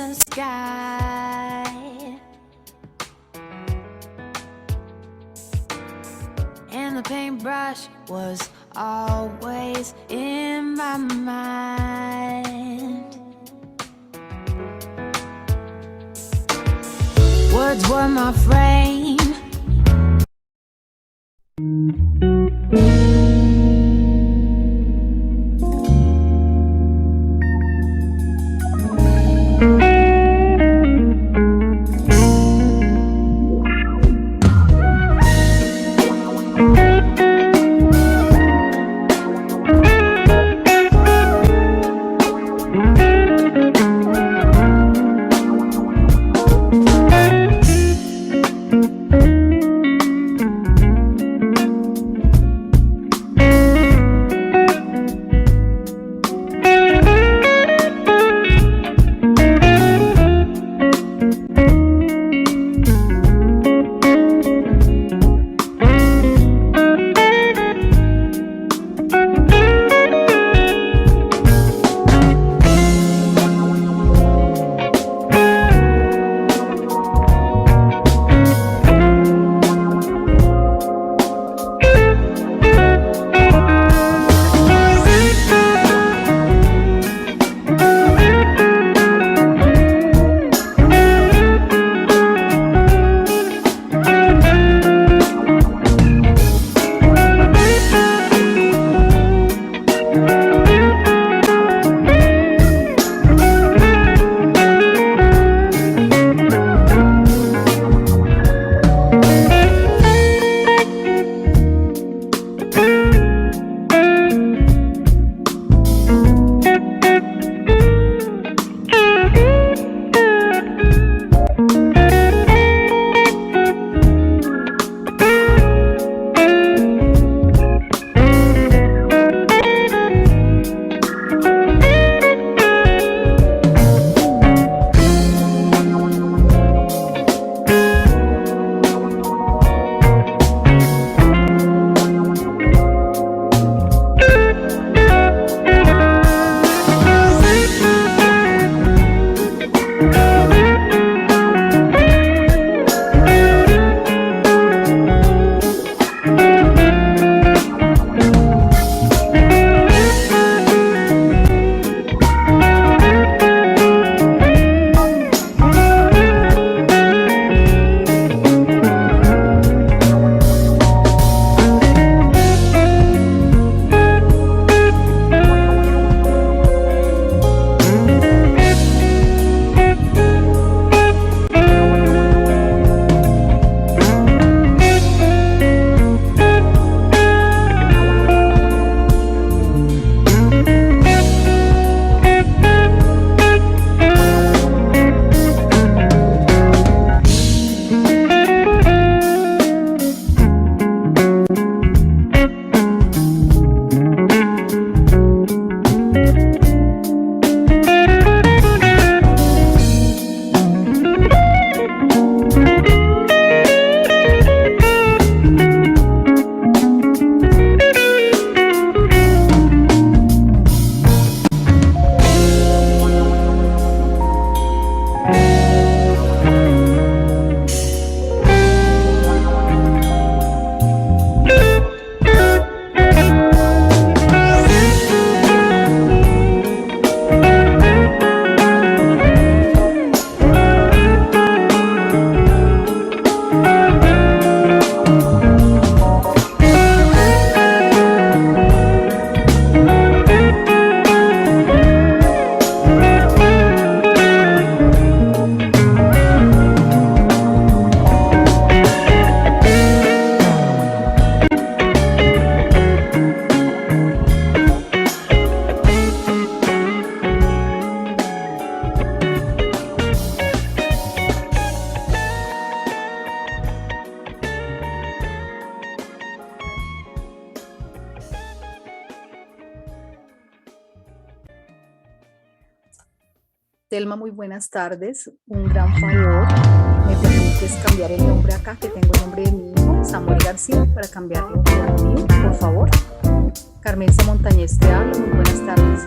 the sky. And the paintbrush was always in my mind. Words were my frame. Telma, muy buenas tardes. Un gran favor, ¿me permites cambiar el nombre acá, que tengo el nombre de mi hijo, Samuel García, para cambiarlo por el mío, por favor? Carmenza Montañez te habla, muy buenas tardes.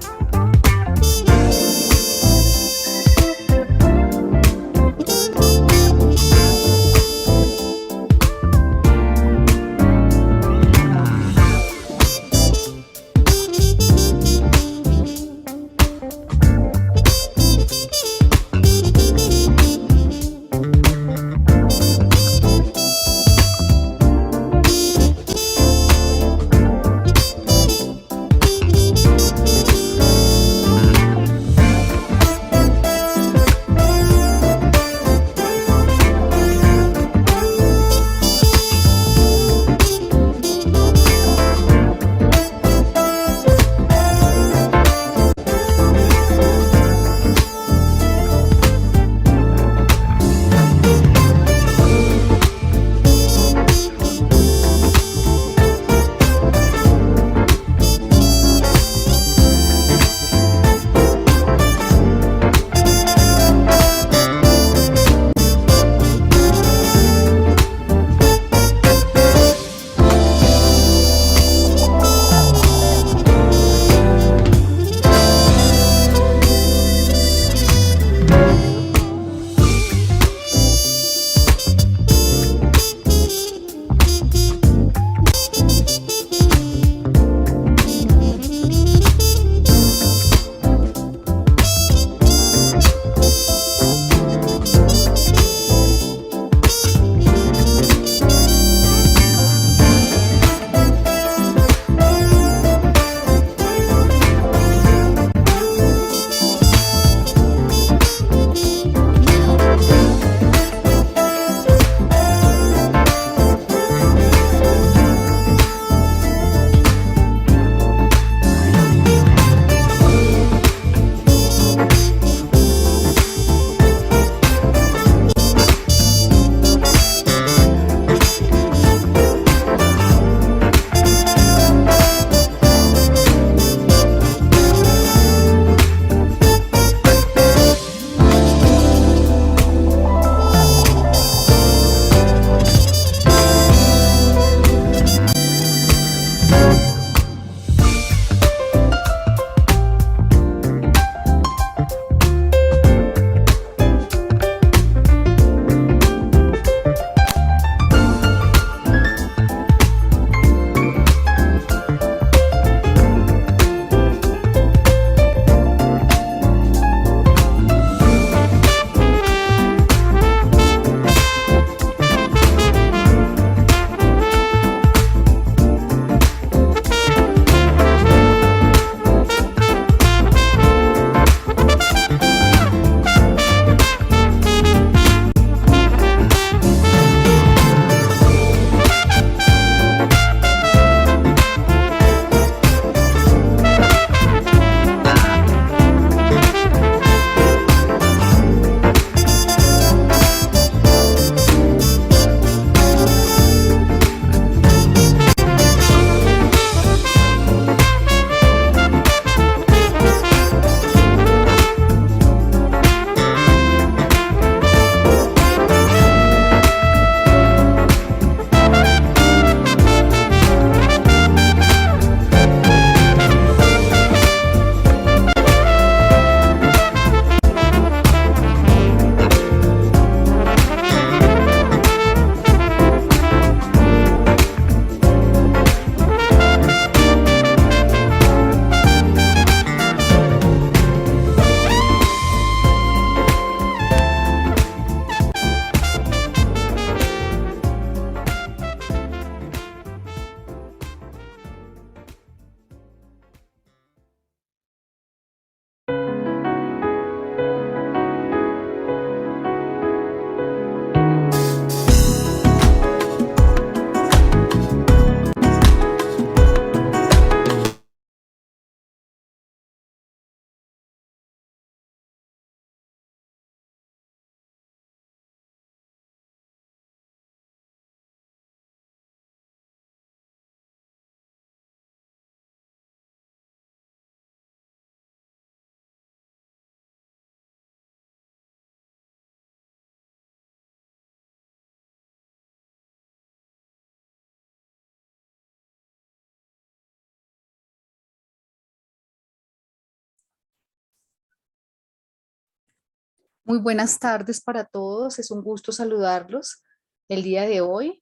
Muy buenas tardes para todos, es un gusto saludarlos el día de hoy.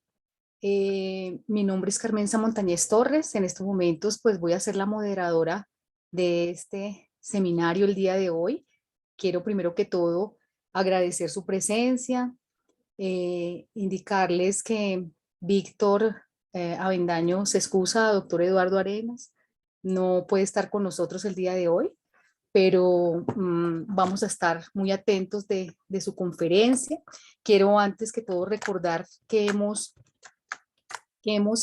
Mi nombre es Carmenza Montañez Torres. En estos momentos pues voy a ser la moderadora de este seminario el día de hoy. Quiero primero que todo agradecer su presencia, indicarles que Víctor Avendaño se excusa, doctor Eduardo Arenas, no puede estar con nosotros el día de hoy, pero vamos a estar muy atentos de su conferencia. Quiero antes que todo recordar que hemos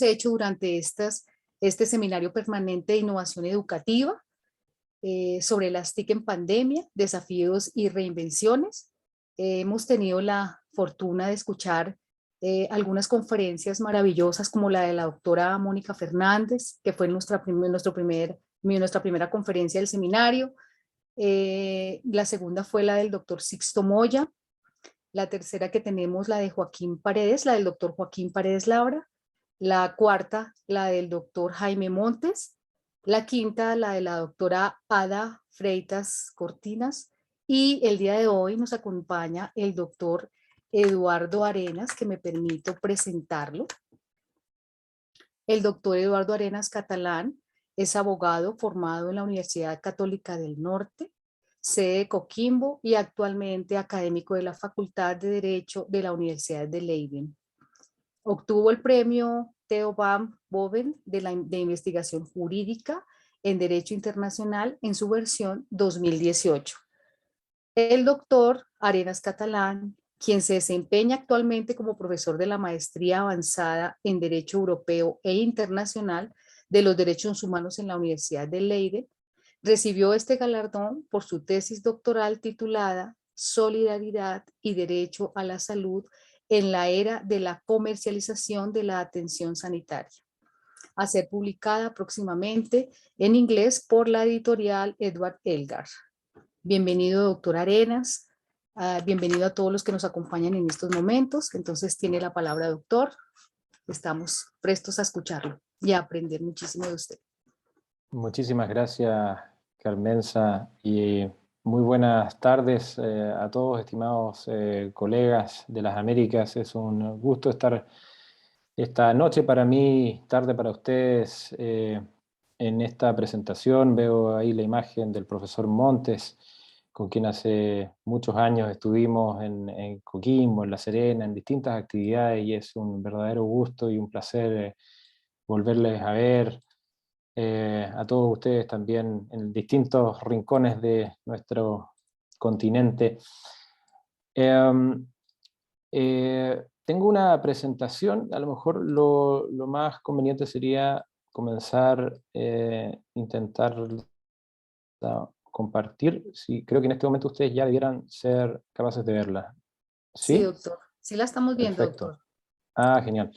hecho durante este seminario permanente de innovación educativa sobre las TIC en pandemia, desafíos y reinvenciones. Hemos tenido la fortuna de escuchar algunas conferencias maravillosas como la de la doctora Mónica Fernández, que fue nuestra primera conferencia del seminario. La segunda fue la del doctor Sixto Moya. La tercera que tenemos, la de Joaquín Paredes, la del doctor Joaquín Paredes Labra. La cuarta, la del doctor Jaime Montes. La quinta, la de la doctora Ada Freitas Cortinas. Y el día de hoy nos acompaña el doctor Eduardo Arenas, que me permito presentarlo. El doctor Eduardo Arenas Catalán es abogado formado en la Universidad Católica del Norte, sede de Coquimbo, y actualmente académico de la Facultad de Derecho de la Universidad de Leiden. Obtuvo el premio Theo van Boven de investigación jurídica en Derecho Internacional en su versión 2018. El doctor Arenas Catalán, quien se desempeña actualmente como profesor de la maestría avanzada en Derecho Europeo e Internacional de los Derechos Humanos en la Universidad de Leiden, recibió este galardón por su tesis doctoral titulada Solidaridad y Derecho a la Salud en la era de la comercialización de la atención sanitaria, a ser publicada próximamente en inglés por la editorial Edward Elgar. Bienvenido, doctor Arenas. Bienvenido a todos los que nos acompañan en estos momentos. Entonces tiene la palabra, doctor. Estamos prestos a escucharlo y a aprender muchísimo de usted. Muchísimas gracias, Carmenza, y muy buenas tardes a todos, estimados colegas de las Américas. Es un gusto estar esta noche para mí, tarde para ustedes, en esta presentación. Veo ahí la imagen del profesor Montes, con quien hace muchos años estuvimos en Coquimbo, en La Serena, en distintas actividades, y es un verdadero gusto y un placer volverles a ver. A todos ustedes también en distintos rincones de nuestro continente. Tengo una presentación, a lo mejor lo más conveniente sería comenzar, intentar compartir. Sí, creo que en este momento ustedes ya debieran ser capaces de verla. Sí, ¿Sí? doctor. Sí la estamos viendo, Perfecto. doctor. Ah, genial.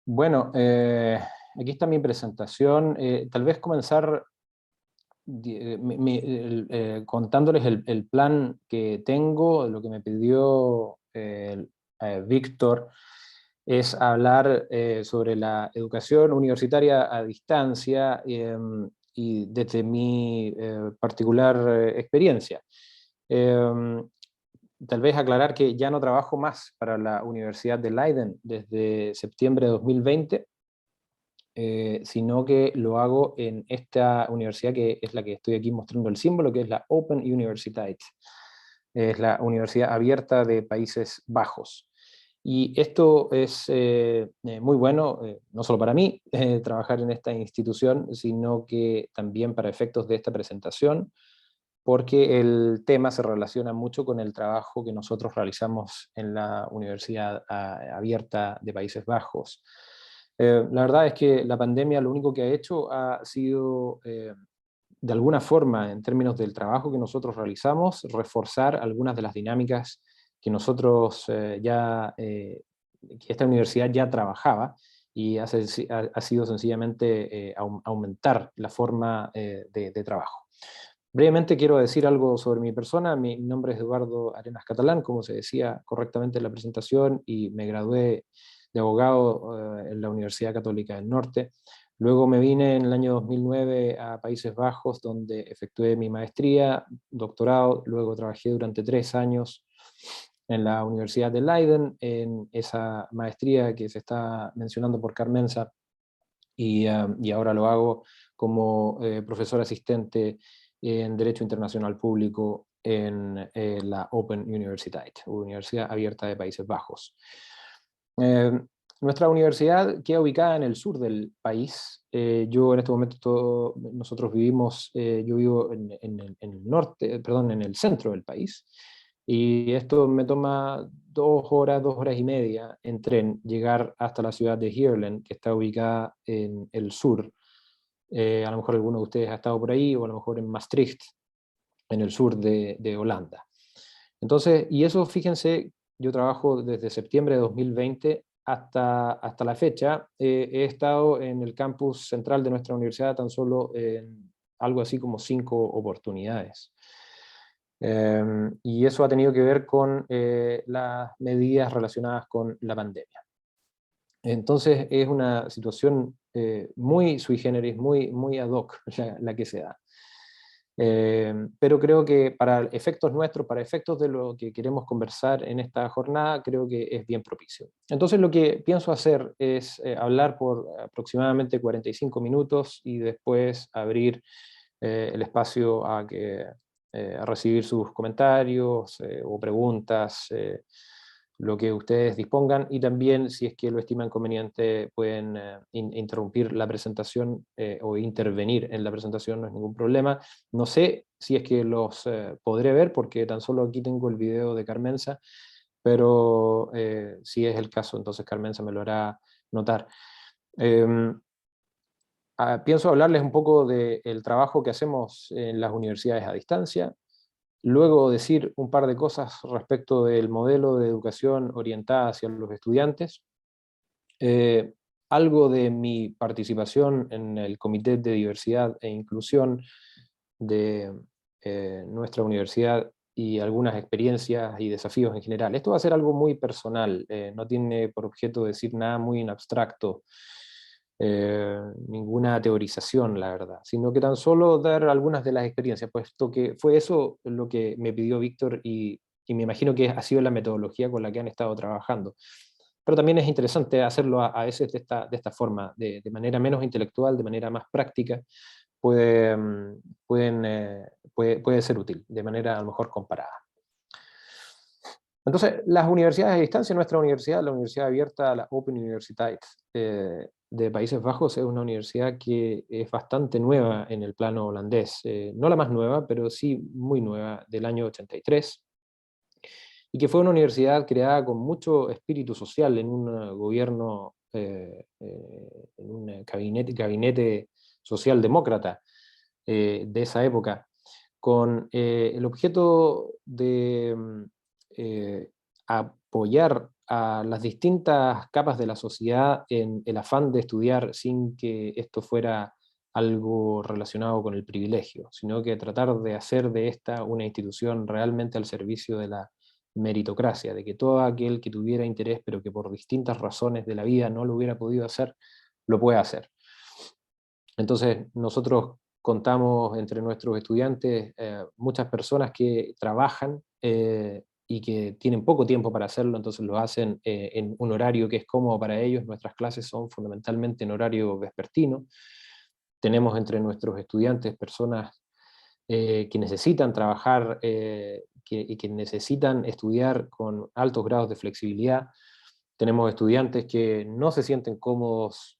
Bueno, aquí está mi presentación. Tal vez comenzar contándoles el plan que tengo. Lo que me pidió Víctor es hablar sobre la educación universitaria a distancia, y desde mi particular experiencia. Tal vez aclarar que ya no trabajo más para la Universidad de Leiden desde septiembre de 2020, sino que lo hago en esta universidad que es la que estoy aquí mostrando el símbolo, que es la Open Universiteit. Es la Universidad Abierta de Países Bajos. Y esto es muy bueno, no solo para mí, trabajar en esta institución, sino que también para efectos de esta presentación, porque el tema se relaciona mucho con el trabajo que nosotros realizamos en la Universidad Abierta de Países Bajos. La verdad es que la pandemia lo único que ha hecho ha sido, de alguna forma, en términos del trabajo que nosotros realizamos, reforzar algunas de las dinámicas que nosotros que esta universidad ya trabajaba, y ha sido sencillamente aumentar la forma de trabajo. Brevemente quiero decir algo sobre mi persona. Mi nombre es Eduardo Arenas Catalán, como se decía correctamente en la presentación, y me gradué de abogado en la Universidad Católica del Norte. Luego me vine en el año 2009 a Países Bajos, donde efectué mi maestría, doctorado, luego trabajé durante 3 años en la Universidad de Leiden, en esa maestría que se está mencionando por Carmenza, y ahora lo hago como profesor asistente en Derecho Internacional Público en la Open Universiteit, Universidad Abierta de Países Bajos. Nuestra universidad queda ubicada en el sur del país. Yo en este momento, nosotros vivimos, yo vivo en el norte, perdón, en el centro del país, y esto me toma 2 horas y media en tren llegar hasta la ciudad de Heerlen, que está ubicada en el sur. A lo mejor alguno de ustedes ha estado por ahí, o a lo mejor en Maastricht, en el sur de Holanda. Entonces, y eso, fíjense, yo trabajo desde septiembre de 2020 hasta la fecha. He estado en el campus central de nuestra universidad tan solo en algo así como 5 oportunidades. Y eso ha tenido que ver con las medidas relacionadas con la pandemia. Entonces es una situación muy sui generis, muy ad hoc la que se da. Pero creo que para efectos nuestros, para efectos de lo que queremos conversar en esta jornada, creo que es bien propicio. Entonces lo que pienso hacer es hablar por aproximadamente 45 minutos y después abrir el espacio a recibir sus comentarios o preguntas, lo que ustedes dispongan, y también, si es que lo estiman conveniente, pueden interrumpir la presentación o intervenir en la presentación, no es ningún problema. No sé si es que los podré ver, porque tan solo aquí tengo el video de Carmenza, pero si es el caso, entonces Carmenza me lo hará notar. Pienso hablarles un poco del trabajo que hacemos en las universidades a distancia, luego decir un par de cosas respecto del modelo de educación orientada hacia los estudiantes, algo de mi participación en el Comité de Diversidad e Inclusión de nuestra universidad y algunas experiencias y desafíos en general. Esto va a ser algo muy personal, no tiene por objeto decir nada muy en abstracto, ninguna teorización, la verdad, sino que tan solo dar algunas de las experiencias, puesto que fue eso lo que me pidió Víctor, y me imagino que ha sido la metodología con la que han estado trabajando. Pero también es interesante hacerlo a veces de esta forma, de manera menos intelectual, de manera más práctica, puede ser útil, de manera a lo mejor comparada. Entonces, las universidades a distancia, nuestra universidad, la Universidad Abierta, la Open Universiteit de Países Bajos, es una universidad que es bastante nueva en el plano holandés. No la más nueva, pero sí muy nueva, del año 83, y que fue una universidad creada con mucho espíritu social en un gobierno, en un gabinete socialdemócrata de esa época, con el objeto de apoyar a las distintas capas de la sociedad en el afán de estudiar sin que esto fuera algo relacionado con el privilegio, sino que tratar de hacer de esta una institución realmente al servicio de la meritocracia, de que todo aquel que tuviera interés, pero que por distintas razones de la vida no lo hubiera podido hacer, lo pueda hacer. Entonces, nosotros contamos entre nuestros estudiantes muchas personas que trabajan y que tienen poco tiempo para hacerlo, entonces lo hacen en un horario que es cómodo para ellos. Nuestras clases son fundamentalmente en horario vespertino. Tenemos entre nuestros estudiantes personas que necesitan trabajar y que necesitan estudiar con altos grados de flexibilidad. Tenemos estudiantes que no se sienten cómodos,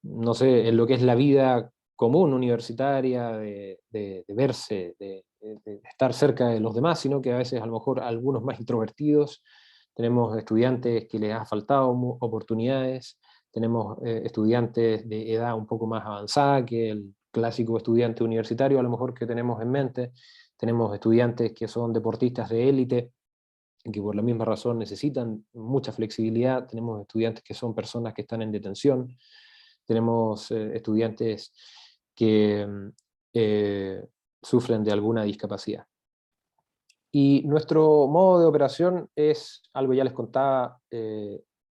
no sé, en lo que es la vida común universitaria, de verse, de estar cerca de los demás, sino que a veces a lo mejor algunos más introvertidos. Tenemos estudiantes que les ha faltado oportunidades, tenemos estudiantes de edad un poco más avanzada que el clásico estudiante universitario a lo mejor que tenemos en mente. Tenemos estudiantes que son deportistas de élite, que por la misma razón necesitan mucha flexibilidad. Tenemos estudiantes que son personas que están en detención. Tenemos estudiantes que sufren de alguna discapacidad. Y nuestro modo de operación es algo, ya les contaba,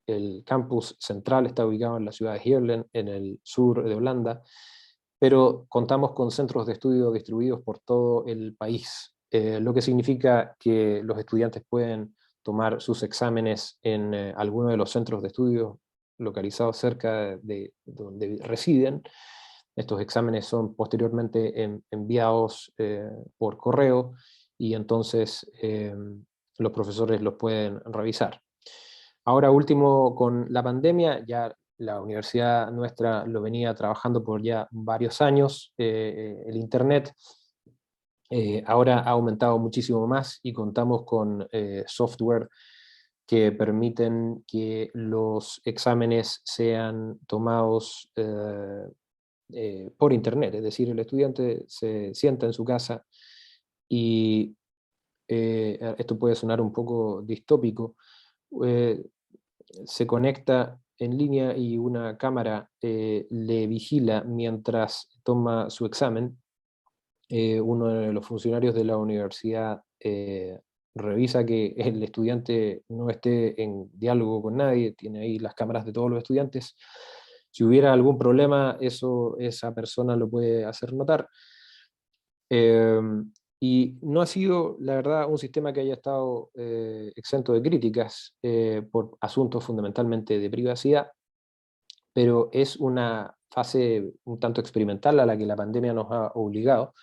el campus central está ubicado en la ciudad de Heerlen, en el sur de Holanda, pero contamos con centros de estudio distribuidos por todo el país, lo que significa que los estudiantes pueden tomar sus exámenes en alguno de los centros de estudio localizados cerca de donde residen. Estos exámenes son posteriormente enviados por correo y entonces los profesores los pueden revisar. Ahora último, con la pandemia, ya la universidad nuestra lo venía trabajando por ya varios años, el Internet ahora ha aumentado muchísimo más y contamos con software que permiten que los exámenes sean tomados por internet, es decir, el estudiante se sienta en su casa y esto puede sonar un poco distópico, se conecta en línea y una cámara le vigila mientras toma su examen. Uno de los funcionarios de la universidad revisa que el estudiante no esté en diálogo con nadie, tiene ahí las cámaras de todos los estudiantes. Si hubiera algún problema, esa persona lo puede hacer notar. Y no ha sido, la verdad, un sistema que haya estado exento de críticas por asuntos fundamentalmente de privacidad, pero es una fase un tanto experimental a la que la pandemia nos ha obligado,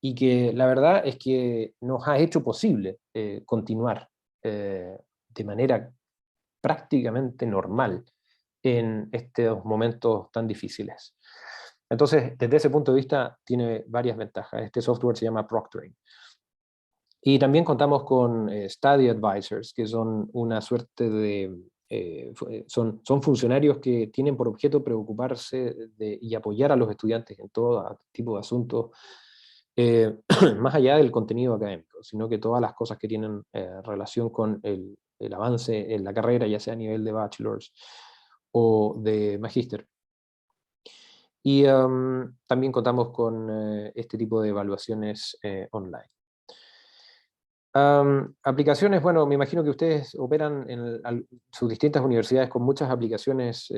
y que la verdad es que nos ha hecho posible continuar de manera prácticamente normal en estos momentos tan difíciles. Entonces, desde ese punto de vista, tiene varias ventajas. Este software se llama Proctoring. Y también contamos con Study Advisors, que son una suerte de... son funcionarios que tienen por objeto preocuparse y apoyar a los estudiantes en todo tipo de asuntos, más allá del contenido académico, sino que todas las cosas que tienen relación con el avance en la carrera, ya sea a nivel de bachelor's o de magíster. Y también contamos con este tipo de evaluaciones online. Aplicaciones, bueno, me imagino que ustedes operan en sus distintas universidades con muchas aplicaciones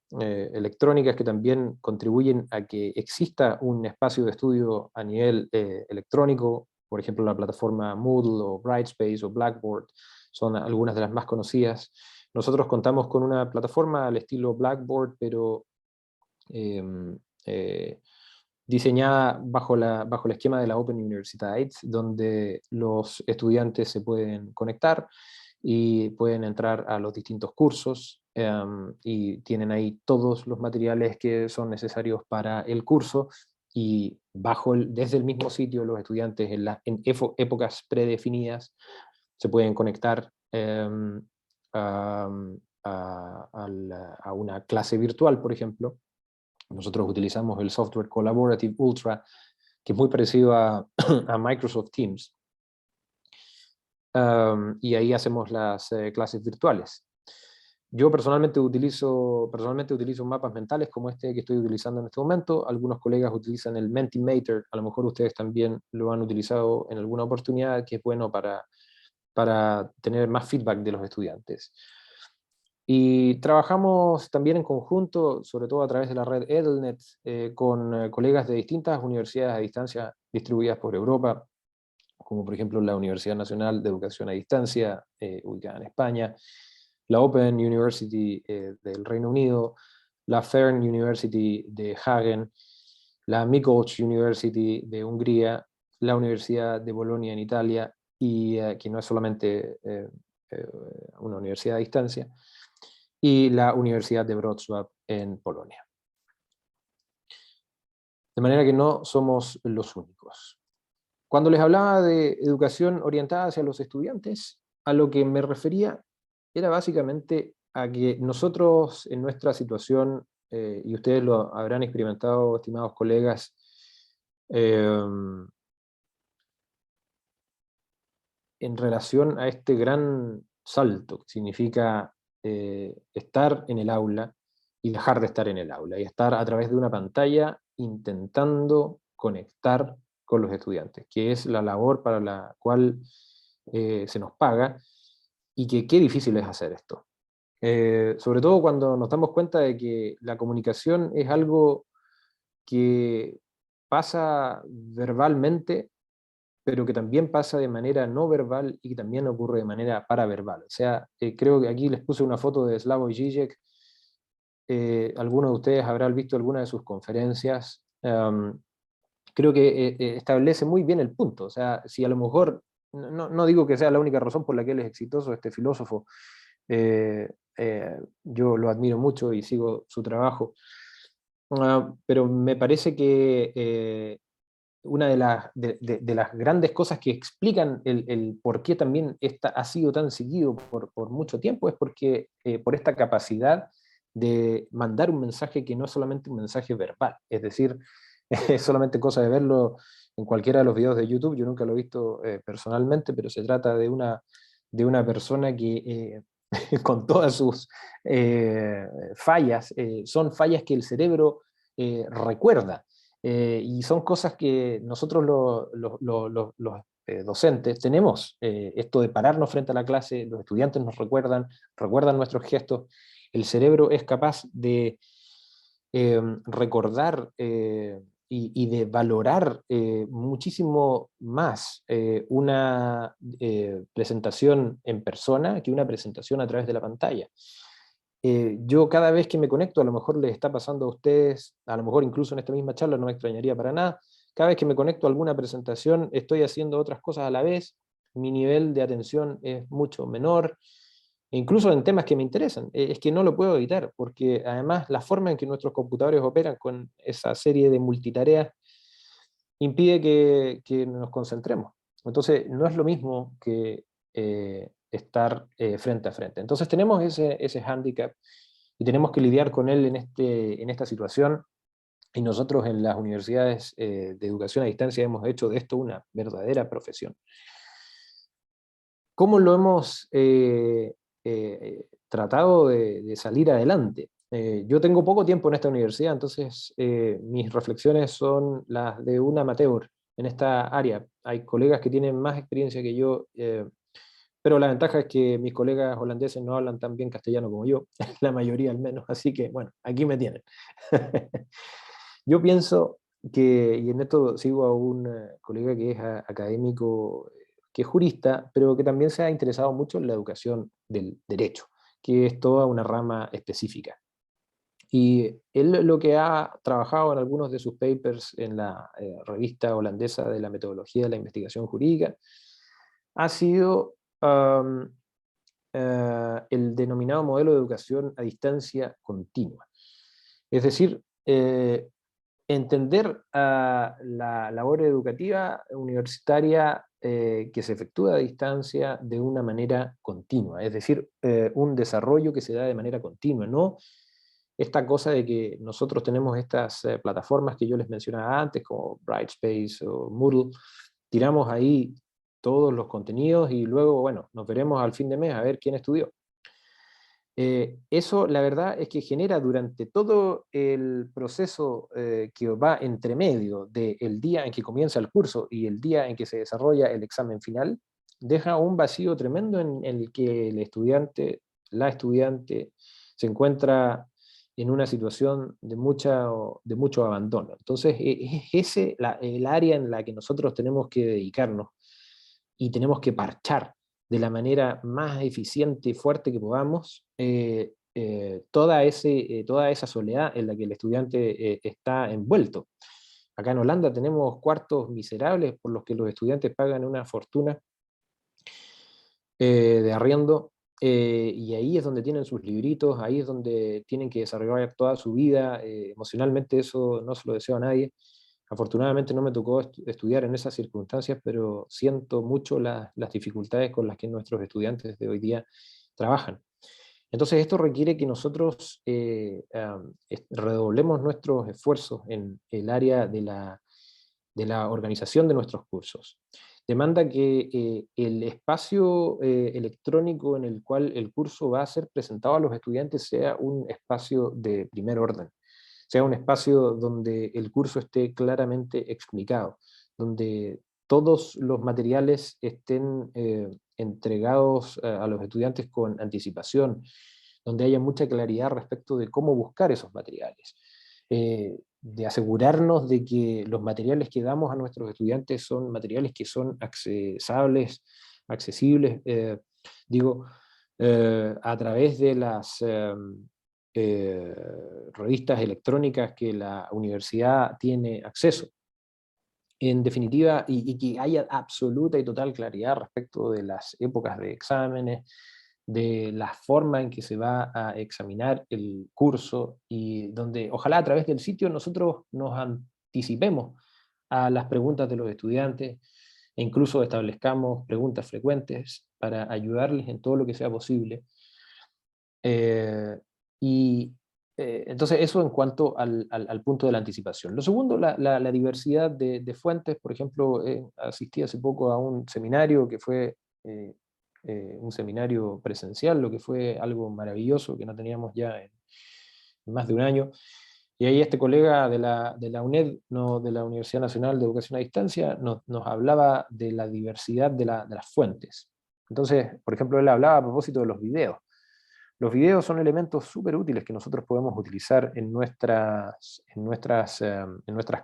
electrónicas que también contribuyen a que exista un espacio de estudio a nivel electrónico. Por ejemplo, la plataforma Moodle o Brightspace o Blackboard son algunas de las más conocidas. Nosotros contamos con una plataforma al estilo Blackboard, pero diseñada bajo el esquema de la Open Universiteit, donde los estudiantes se pueden conectar y pueden entrar a los distintos cursos y tienen ahí todos los materiales que son necesarios para el curso, y desde el mismo sitio los estudiantes en épocas predefinidas se pueden conectar a una clase virtual, por ejemplo. Nosotros utilizamos el software Collaborative Ultra, que es muy parecido a Microsoft Teams. Y ahí hacemos las clases virtuales. Yo personalmente utilizo mapas mentales como este que estoy utilizando en este momento. Algunos colegas utilizan el Mentimeter, a lo mejor ustedes también lo han utilizado en alguna oportunidad, que es bueno para tener más feedback de los estudiantes. Y trabajamos también en conjunto, sobre todo a través de la red Edelnet, con colegas de distintas universidades a distancia distribuidas por Europa, como por ejemplo la Universidad Nacional de Educación a Distancia, ubicada en España, la Open University del Reino Unido, la Fern University de Hagen, la Miskolc University de Hungría, la Universidad de Bolonia en Italia, y que no es solamente una universidad a distancia, y la Universidad de Wrocław en Polonia. De manera que no somos los únicos. Cuando les hablaba de educación orientada hacia los estudiantes, a lo que me refería era básicamente a que nosotros en nuestra situación, y ustedes lo habrán experimentado, estimados colegas, en relación a este gran salto que significa estar en el aula y dejar de estar en el aula, y estar a través de una pantalla intentando conectar con los estudiantes, que es la labor para la cual se nos paga, y que qué difícil es hacer esto. Sobre todo cuando nos damos cuenta de que la comunicación es algo que pasa verbalmente, pero que también pasa de manera no verbal y que también ocurre de manera paraverbal. O sea, creo que aquí les puse una foto de Slavoj Žižek. Algunos de ustedes habrán visto alguna de sus conferencias. Creo que establece muy bien el punto. O sea, si a lo mejor, no digo que sea la única razón por la que él es exitoso, este filósofo, yo lo admiro mucho y sigo su trabajo, pero me parece que una de las grandes cosas que explican el por qué también ha sido tan seguido por mucho tiempo es porque por esta capacidad de mandar un mensaje que no es solamente un mensaje verbal, es decir, es solamente cosa de verlo en cualquiera de los videos de YouTube. Yo nunca lo he visto personalmente, pero se trata de una persona que con todas sus fallas, son fallas que el cerebro recuerda. Y son cosas que nosotros los docentes tenemos, esto de pararnos frente a la clase, los estudiantes nos recuerdan nuestros gestos, el cerebro es capaz de recordar y de valorar muchísimo más una presentación en persona que una presentación a través de la pantalla. Yo cada vez que me conecto, a lo mejor les está pasando a ustedes, a lo mejor incluso en esta misma charla, no me extrañaría para nada, cada vez que me conecto a alguna presentación estoy haciendo otras cosas a la vez, mi nivel de atención es mucho menor, e incluso en temas que me interesan. Es que no lo puedo evitar, porque además la forma en que nuestros computadores operan con esa serie de multitareas impide que nos concentremos. Entonces no es lo mismo que estar frente a frente. Entonces tenemos ese hándicap y tenemos que lidiar con él en esta situación, y nosotros en las universidades de educación a distancia hemos hecho de esto una verdadera profesión. ¿Cómo lo hemos tratado de salir adelante? Yo tengo poco tiempo en esta universidad, entonces mis reflexiones son las de un amateur en esta área. Hay colegas que tienen más experiencia que yo, pero la ventaja es que mis colegas holandeses no hablan tan bien castellano como yo, la mayoría al menos, así que bueno, aquí me tienen. Yo pienso que, y en esto sigo a un colega que es académico, que es jurista, pero que también se ha interesado mucho en la educación del derecho, que es toda una rama específica. Y él lo que ha trabajado en algunos de sus papers en la revista holandesa de la metodología de la investigación jurídica ha sido el denominado modelo de educación a distancia continua. Es decir, entender la labor educativa universitaria que se efectúa a distancia de una manera continua, es decir, un desarrollo que se da de manera continua, no esta cosa de que nosotros tenemos estas plataformas que yo les mencionaba antes, como Brightspace o Moodle, tiramos ahí todos los contenidos y luego, bueno, nos veremos al fin de mes a ver quién estudió. Eso la verdad es que genera durante todo el proceso que va entre medio del día en que comienza el curso y el día en que se desarrolla el examen final, deja un vacío tremendo en el que el estudiante, la estudiante, se encuentra en una situación de mucho abandono. Entonces, es ese el área en la que nosotros tenemos que dedicarnos y tenemos que parchar de la manera más eficiente y fuerte que podamos toda esa soledad en la que el estudiante está envuelto. Acá en Holanda tenemos cuartos miserables por los que los estudiantes pagan una fortuna de arriendo, y ahí es donde tienen sus libritos, ahí es donde tienen que desarrollar toda su vida, emocionalmente eso no se lo deseo a nadie. Afortunadamente no me tocó estudiar en esas circunstancias, pero siento mucho las dificultades con las que nuestros estudiantes de hoy día trabajan. Entonces esto requiere que nosotros redoblemos nuestros esfuerzos en el área de la organización de nuestros cursos. Demanda que el espacio electrónico en el cual el curso va a ser presentado a los estudiantes sea un espacio de primer orden, sea un espacio donde el curso esté claramente explicado, donde todos los materiales estén entregados a los estudiantes con anticipación, donde haya mucha claridad respecto de cómo buscar esos materiales, de asegurarnos de que los materiales que damos a nuestros estudiantes son materiales que son accesibles, digo, a través de las revistas electrónicas que la universidad tiene acceso. En definitiva, y que haya absoluta y total claridad respecto de las épocas de exámenes, de la forma en que se va a examinar el curso, y donde ojalá a través del sitio nosotros nos anticipemos a las preguntas de los estudiantes, e incluso establezcamos preguntas frecuentes para ayudarles en todo lo que sea posible. Y entonces eso en cuanto al punto de la anticipación. Lo segundo, la diversidad de fuentes. Por ejemplo, asistí hace poco a un seminario que fue un seminario presencial, lo que fue algo maravilloso que no teníamos ya en más de un año. Y ahí este colega de la UNED, no, de la Universidad Nacional de Educación a Distancia, nos hablaba de la diversidad de las fuentes. Entonces, por ejemplo, él hablaba a propósito de los videos. Los videos son elementos súper útiles que nosotros podemos utilizar en nuestras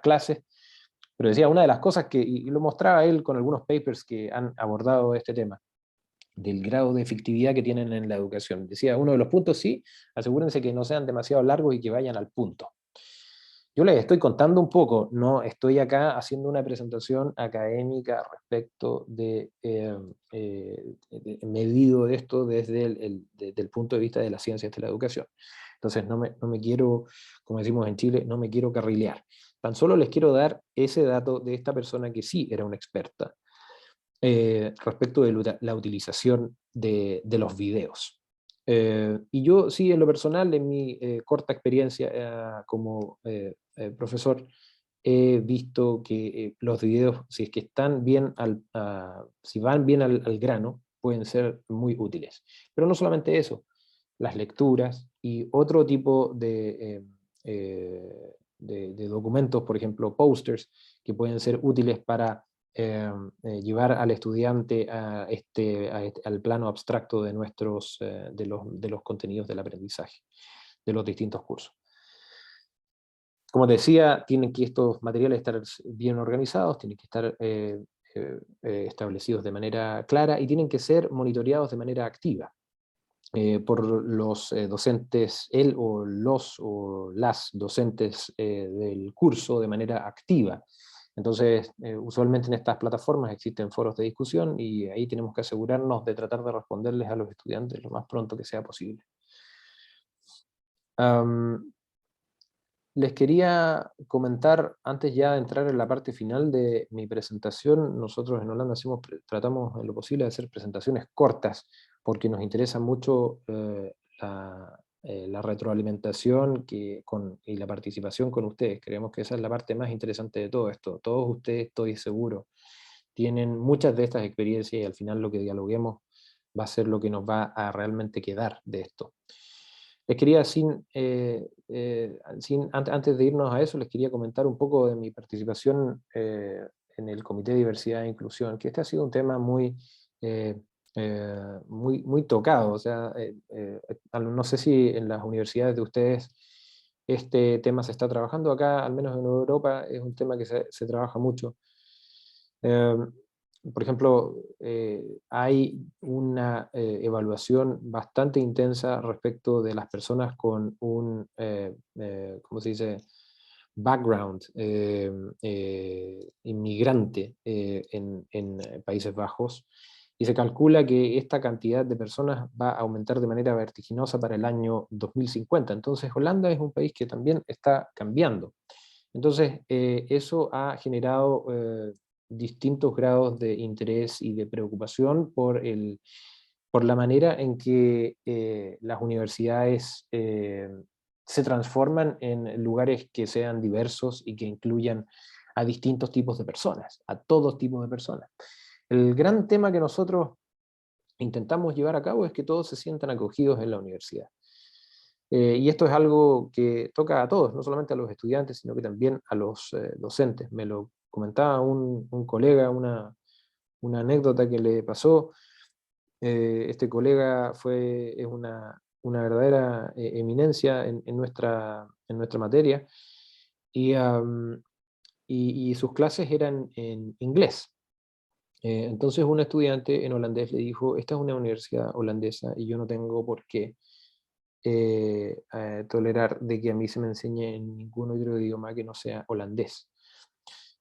clases, pero decía, una de las cosas que, y lo mostraba él con algunos papers que han abordado este tema, del grado de efectividad que tienen en la educación. Decía, uno de los puntos, sí, asegúrense que no sean demasiado largos y que vayan al punto. Yo les estoy contando un poco, no estoy acá haciendo una presentación académica respecto medido de esto desde el punto de vista de las ciencias de la educación. Entonces no me quiero, como decimos en Chile, no me quiero carrilear. Tan solo les quiero dar ese dato de esta persona que sí era una experta respecto de la utilización de los videos. Y yo sí, en lo personal, en mi corta experiencia como profesor, he visto que los videos, si es que están bien si van bien al grano, pueden ser muy útiles. Pero no solamente eso, las lecturas y otro tipo de documentos, por ejemplo, posters, que pueden ser útiles para llevar al estudiante al plano abstracto de de los contenidos del aprendizaje, de los distintos cursos. Como decía, tienen que estos materiales estar bien organizados, tienen que estar establecidos de manera clara y tienen que ser monitoreados de manera activa por los docentes, él o las docentes del curso de manera activa. Entonces, usualmente en estas plataformas existen foros de discusión y ahí tenemos que asegurarnos de tratar de responderles a los estudiantes lo más pronto que sea posible. Les quería comentar, antes ya de entrar en la parte final de mi presentación, nosotros en Holanda tratamos en lo posible de hacer presentaciones cortas, porque nos interesa mucho la retroalimentación y la participación con ustedes. Creemos que esa es la parte más interesante de todo esto. Todos ustedes, estoy seguro, tienen muchas de estas experiencias y al final lo que dialoguemos va a ser lo que nos va a realmente quedar de esto. Les quería, antes de irnos a eso, les quería comentar un poco de mi participación en el Comité de Diversidad e Inclusión, que este ha sido un tema muy tocado. O sea, no sé si en las universidades de ustedes este tema se está trabajando. Acá, al menos en Europa, es un tema que se trabaja mucho. Por ejemplo, hay una evaluación bastante intensa respecto de las personas con un, ¿cómo se dice?, background inmigrante en Países Bajos, y se calcula que esta cantidad de personas va a aumentar de manera vertiginosa para el año 2050. Entonces Holanda es un país que también está cambiando. Entonces eso ha generado distintos grados de interés y de preocupación por la manera en que las universidades se transforman en lugares que sean diversos y que incluyan a distintos tipos de personas, a todos tipos de personas. El gran tema que nosotros intentamos llevar a cabo es que todos se sientan acogidos en la universidad. Y esto es algo que toca a todos, no solamente a los estudiantes, sino que también a los docentes. Me lo comentaba un colega, una anécdota que le pasó. Este colega es una verdadera eminencia en nuestra materia, y, y sus clases eran en inglés. Entonces un estudiante en holandés le dijo, esta es una universidad holandesa y yo no tengo por qué tolerar de que a mí se me enseñe en ningún otro idioma que no sea holandés.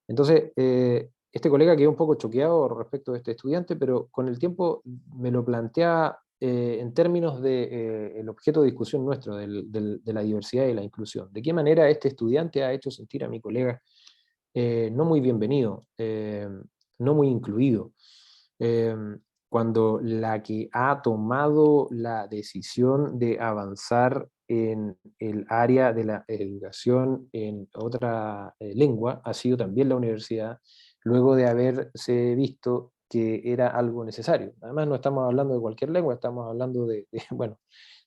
Entonces, este colega quedó un poco choqueado respecto de este estudiante, pero con el tiempo me lo plantea en términos de el objeto de discusión nuestro, de la diversidad y la inclusión. ¿De qué manera este estudiante ha hecho sentir a mi colega no muy bienvenido, no muy incluido? Eh, Cuando la que ha tomado la decisión de avanzar en el área de la educación en otra lengua ha sido también la universidad, luego de haberse visto que era algo necesario. Además, no estamos hablando de cualquier lengua, estamos hablando bueno,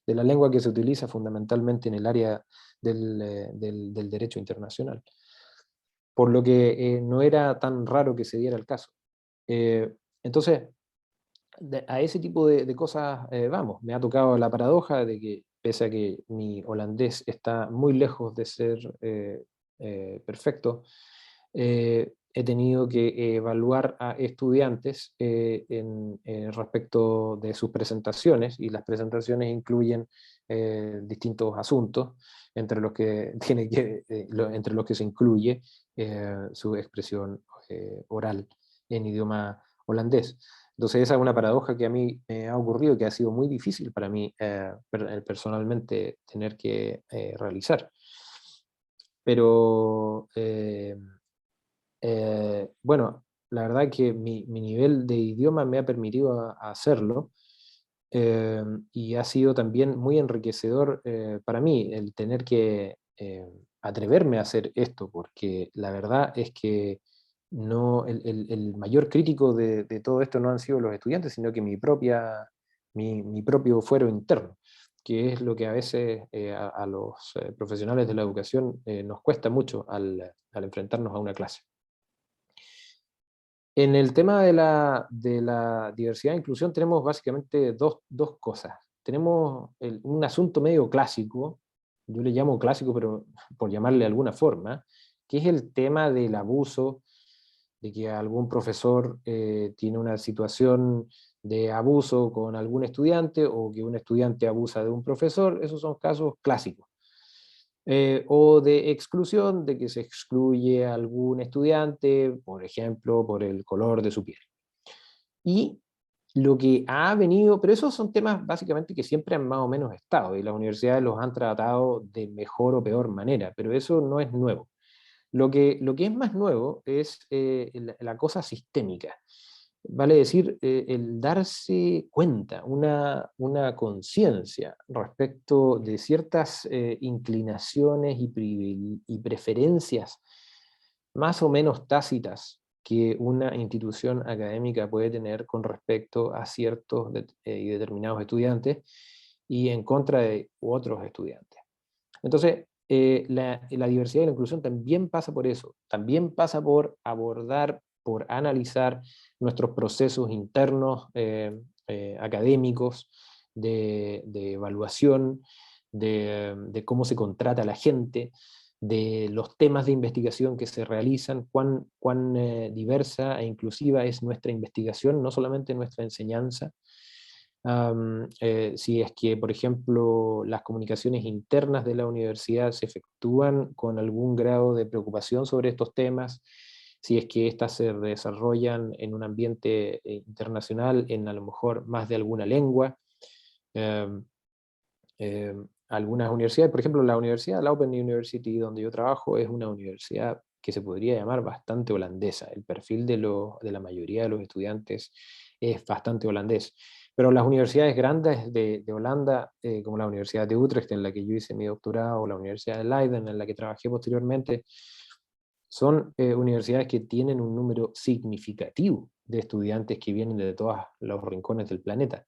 de la lengua que se utiliza fundamentalmente en el área del derecho internacional. Por lo que no era tan raro que se diera el caso. Entonces, a ese tipo de cosas vamos. Me ha tocado la paradoja de que, pese a que mi holandés está muy lejos de ser perfecto, he tenido que evaluar a estudiantes respecto de sus presentaciones, y las presentaciones incluyen distintos asuntos, entre los que, entre los que se incluye su expresión oral en idioma holandés. Entonces esa es una paradoja que a mí me ha ocurrido, que ha sido muy difícil para mí personalmente tener que realizar. Pero bueno, la verdad que mi nivel de idioma me ha permitido hacerlo, y ha sido también muy enriquecedor para mí el tener que atreverme a hacer esto, porque la verdad es que no, el mayor crítico de todo esto no han sido los estudiantes, sino que mi propio fuero interno, que es lo que a veces a los profesionales de la educación nos cuesta mucho al enfrentarnos a una clase. En el tema de la diversidad e inclusión tenemos básicamente dos cosas. Tenemos un asunto medio clásico, yo le llamo clásico, pero por llamarle de alguna forma, que es el tema del abuso, de que algún profesor tiene una situación de abuso con algún estudiante, o que un estudiante abusa de un profesor. Esos son casos clásicos. O de exclusión, de que se excluye a algún estudiante, por ejemplo, por el color de su piel. Y lo que ha venido, pero esos son temas básicamente que siempre han más o menos estado, y las universidades los han tratado de mejor o peor manera, pero eso no es nuevo. Lo que es más nuevo es la cosa sistémica. Vale decir, el darse cuenta, una conciencia respecto de ciertas inclinaciones y preferencias más o menos tácitas que una institución académica puede tener con respecto a ciertos y determinados estudiantes, y en contra de otros estudiantes. Entonces, la diversidad y la inclusión también pasa por eso, también pasa por abordar, por analizar nuestros procesos internos académicos, de evaluación, de cómo se contrata a la gente, de los temas de investigación que se realizan, cuán diversa e inclusiva es nuestra investigación, no solamente nuestra enseñanza. Si es que, por ejemplo, las comunicaciones internas de la universidad se efectúan con algún grado de preocupación sobre estos temas, si es que éstas se desarrollan en un ambiente internacional, en a lo mejor más de alguna lengua. Em, Algunas universidades, por ejemplo, la Open University, donde yo trabajo, es una universidad que se podría llamar bastante holandesa. El perfil de la mayoría de los estudiantes es bastante holandés. Pero las universidades grandes de Holanda, como la Universidad de Utrecht, en la que yo hice mi doctorado, o la Universidad de Leiden, en la que trabajé posteriormente, son universidades que tienen un número significativo de estudiantes que vienen de todos los rincones del planeta.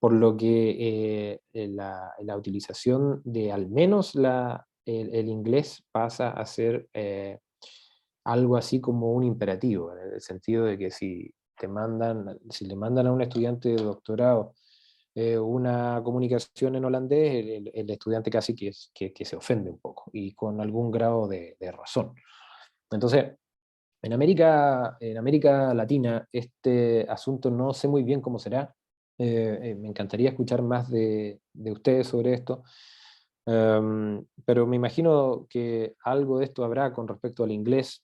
Por lo que la utilización de al menos el inglés pasa a ser algo así como un imperativo, en el sentido de que si le mandan a un estudiante de doctorado una comunicación en holandés, el estudiante casi que se ofende un poco, y con algún grado de razón. Entonces, en América Latina, este asunto no sé muy bien cómo será. Me encantaría escuchar más de ustedes sobre esto. Pero me imagino que algo de esto habrá con respecto al inglés,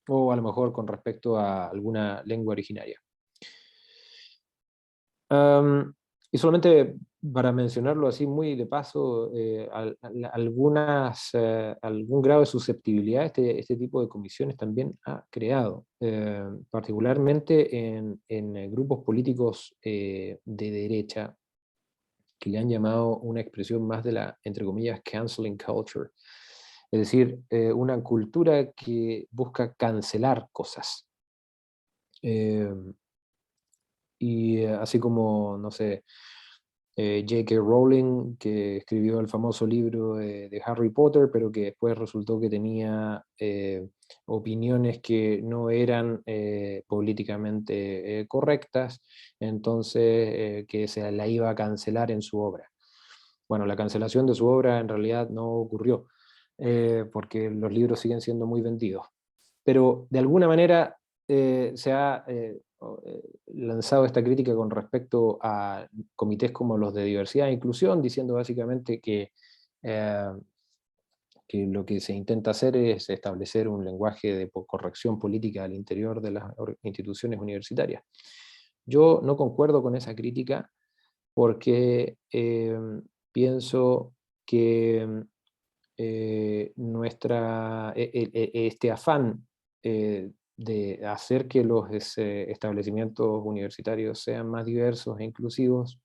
o a lo mejor con respecto a alguna lengua originaria. Am, y solamente para mencionarlo así muy de paso, algún grado de susceptibilidad este tipo de comisiones también ha creado, particularmente en grupos políticos de derecha, que le han llamado una expresión más de la, entre comillas, canceling culture. Es decir, una cultura que busca cancelar cosas. Eh, así como, no sé, J.K. Rowling, que escribió el famoso libro de Harry Potter, pero que después resultó que tenía opiniones que no eran políticamente correctas, entonces que se la iba a cancelar en su obra. Bueno, la cancelación de su obra en realidad no ocurrió, porque los libros siguen siendo muy vendidos. Pero de alguna manera se ha lanzado esta crítica con respecto a comités como los de diversidad e inclusión, diciendo básicamente eh, que lo que se intenta hacer es establecer un lenguaje de corrección política al interior de las instituciones universitarias. Yo no concuerdo con esa crítica porque pienso que este afán de hacer que los establecimientos universitarios sean más diversos e inclusivos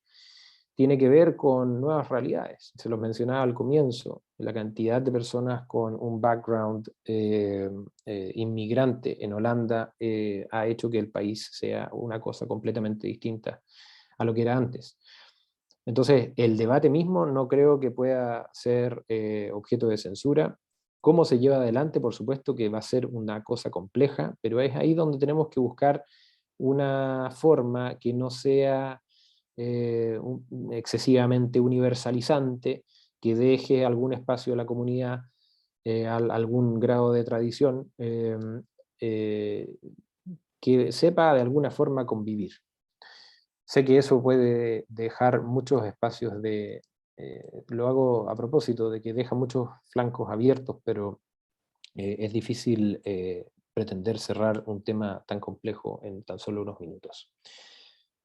tiene que ver con nuevas realidades. Se los mencionaba al comienzo, la cantidad de personas con un background inmigrante en Holanda ha hecho que el país sea una cosa completamente distinta a lo que era antes. Entonces, el debate mismo no creo que pueda ser objeto de censura. Cómo se lleva adelante, por supuesto que va a ser una cosa compleja, pero es ahí donde tenemos que buscar una forma que no sea excesivamente universalizante, que deje algún espacio a la comunidad, algún grado de tradición, eh, que sepa de alguna forma convivir. Sé que eso puede dejar muchos espacios lo hago a propósito de que deja muchos flancos abiertos, pero es difícil pretender cerrar un tema tan complejo en tan solo unos minutos.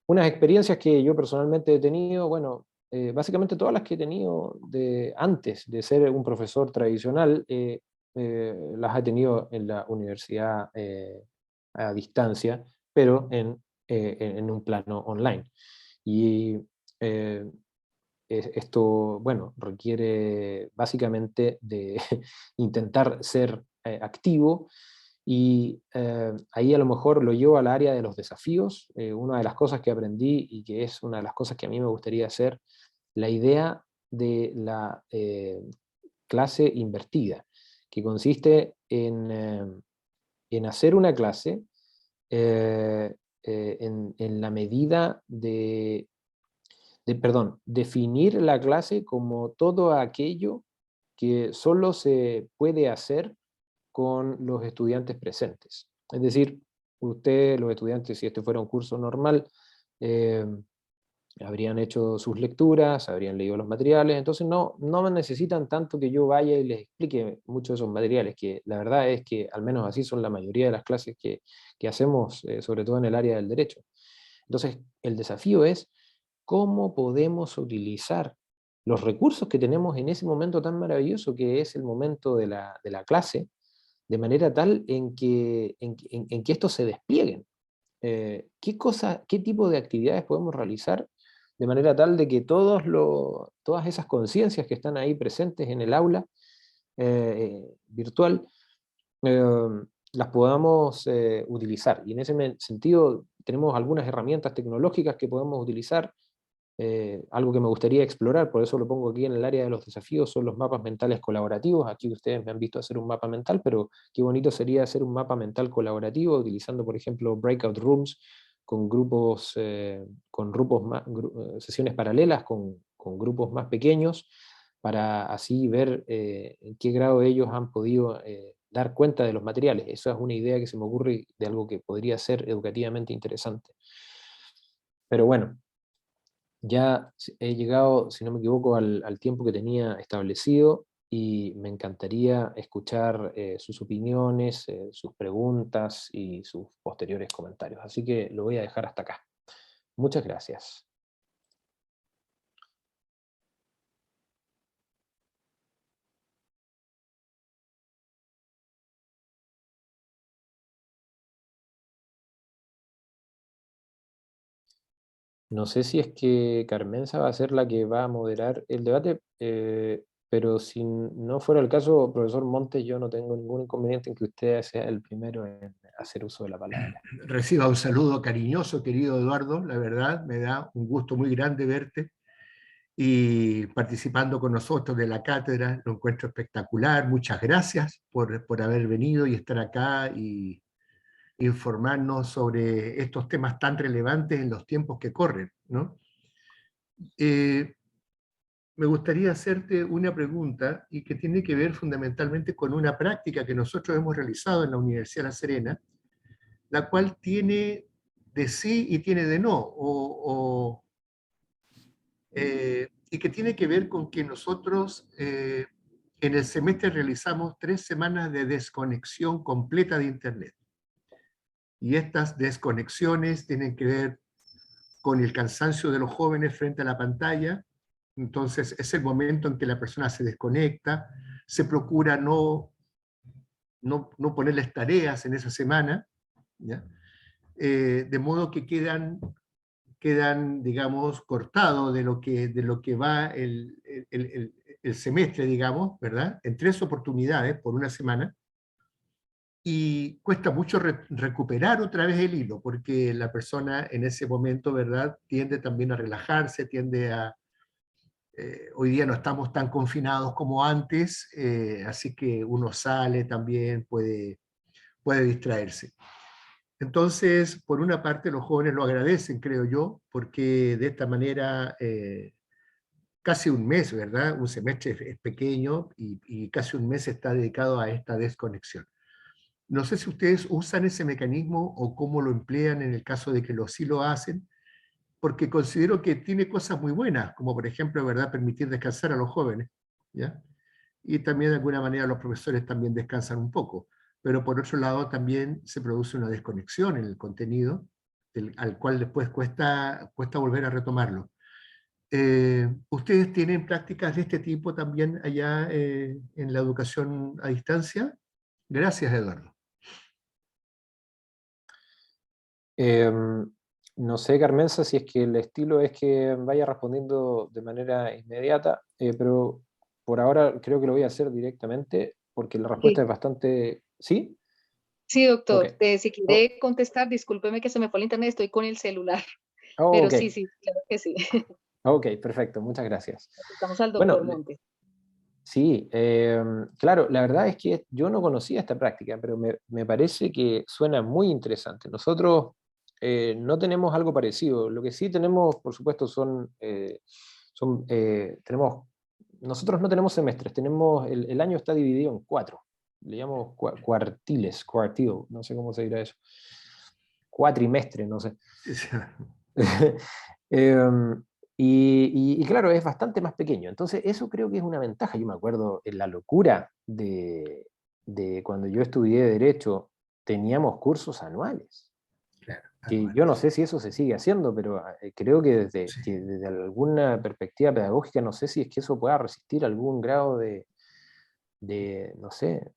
Unas experiencias que yo personalmente he tenido, bueno, básicamente todas las que he tenido antes de ser un profesor tradicional, las he tenido en la universidad a distancia, pero en un plano online. Y eh, esto, bueno, requiere básicamente de intentar ser activo, y ahí a lo mejor lo llevo al área de los desafíos. Una de las cosas que aprendí y que es una de las cosas que a mí me gustaría hacer, la idea de la clase invertida, que consiste en hacer una clase en la medida perdón, definir la clase como todo aquello que solo se puede hacer con los estudiantes presentes. Es decir, los estudiantes, si este fuera un curso normal, eh, habrían hecho sus lecturas, habrían leído los materiales, entonces no me necesitan tanto que yo vaya y les explique muchos de esos materiales, que la verdad es que al menos así son la mayoría de las clases que hacemos, sobre todo en el área del derecho. Entonces, el desafío es cómo podemos utilizar los recursos que tenemos en ese momento tan maravilloso que es el momento de la clase, de manera tal en que estos se desplieguen. ¿Qué tipo de actividades podemos realizar de manera tal de que todas esas conciencias que están ahí presentes en el aula virtual eh, las podamos utilizar? Y en ese sentido tenemos algunas herramientas tecnológicas que podemos utilizar. Algo que me gustaría explorar, por eso lo pongo aquí en el área de los desafíos, son los mapas mentales colaborativos. Aquí ustedes me han visto hacer un mapa mental, pero qué bonito sería hacer un mapa mental colaborativo utilizando, por ejemplo, breakout rooms, grupos, sesiones paralelas con grupos más pequeños, para así ver en qué grado ellos han podido dar cuenta de los materiales. Esa es una idea que se me ocurre de algo que podría ser educativamente interesante. Pero bueno, ya he llegado, si no me equivoco, al tiempo que tenía establecido, y me encantaría escuchar sus opiniones, sus preguntas y sus posteriores comentarios. Así que lo voy a dejar hasta acá. Muchas gracias. No sé si es que Carmenza va a ser la que va a moderar el debate, pero si no fuera el caso, profesor Montes, yo no tengo ningún inconveniente en que usted sea el primero en hacer uso de la palabra. Reciba un saludo cariñoso, querido Eduardo. La verdad, me da un gusto muy grande verte y participando con nosotros de la cátedra. Lo encuentro espectacular. Muchas gracias por haber venido y estar acá y informarnos sobre estos temas tan relevantes en los tiempos que corren, ¿no? Me gustaría hacerte una pregunta y que tiene que ver fundamentalmente con una práctica que nosotros hemos realizado en la Universidad de La Serena, la cual tiene de sí y tiene de no, y que tiene que ver con que nosotros en el semestre realizamos 3 semanas de desconexión completa de Internet. Y estas desconexiones tienen que ver con el cansancio de los jóvenes frente a la pantalla. Entonces es el momento en que la persona se desconecta, se procura no ponerles tareas en esa semana, ¿ya? De modo que quedan, digamos, cortados de lo que va el semestre, digamos, ¿verdad? En 3 oportunidades por una semana, y cuesta mucho recuperar otra vez el hilo, porque la persona en ese momento, ¿verdad?, tiende también a relajarse, tiende a... hoy día no estamos tan confinados como antes, así que uno sale también, puede distraerse. Entonces, por una parte, los jóvenes lo agradecen, creo yo, porque de esta manera casi un mes, ¿verdad? Un semestre es pequeño y casi un mes está dedicado a esta desconexión. No sé si ustedes usan ese mecanismo o cómo lo emplean en el caso de que sí lo hacen, porque considero que tiene cosas muy buenas, como por ejemplo, ¿verdad?, permitir descansar a los jóvenes, ¿ya? Y también de alguna manera los profesores también descansan un poco. Pero por otro lado también se produce una desconexión en el contenido, al cual después cuesta volver a retomarlo. ¿Ustedes tienen prácticas de este tipo también allá en la educación a distancia? Gracias, Eduardo. No sé, Carmenza, si es que el estilo es que vaya respondiendo de manera inmediata, pero por ahora creo que lo voy a hacer directamente, porque la respuesta Sí, es bastante... ¿Sí? sí, Ok. doctor. Si Oh, quiere contestar, discúlpeme que se me fue el internet, estoy con el celular. oh, Pero ok, sí, sí, claro que sí. ok, perfecto, muchas gracias. Estamos al Bueno, doctor Montes. sí, claro, la verdad es que yo no conocía esta práctica, pero me parece que suena muy interesante. Nosotros no tenemos algo parecido. Lo que sí tenemos, por supuesto, tenemos, nosotros no tenemos semestres, el año está dividido en 4. Le llamamos cuartil, no sé cómo se dirá eso. Cuatrimestre, no sé. Em, y claro, es bastante más pequeño. Entonces, eso creo que es una ventaja. Yo me acuerdo en la locura de cuando yo estudié Derecho, teníamos cursos anuales. Claro, Que yo no sé si eso se sigue haciendo, pero creo que sí. desde alguna perspectiva pedagógica, no sé si es que eso pueda resistir algún grado no sé,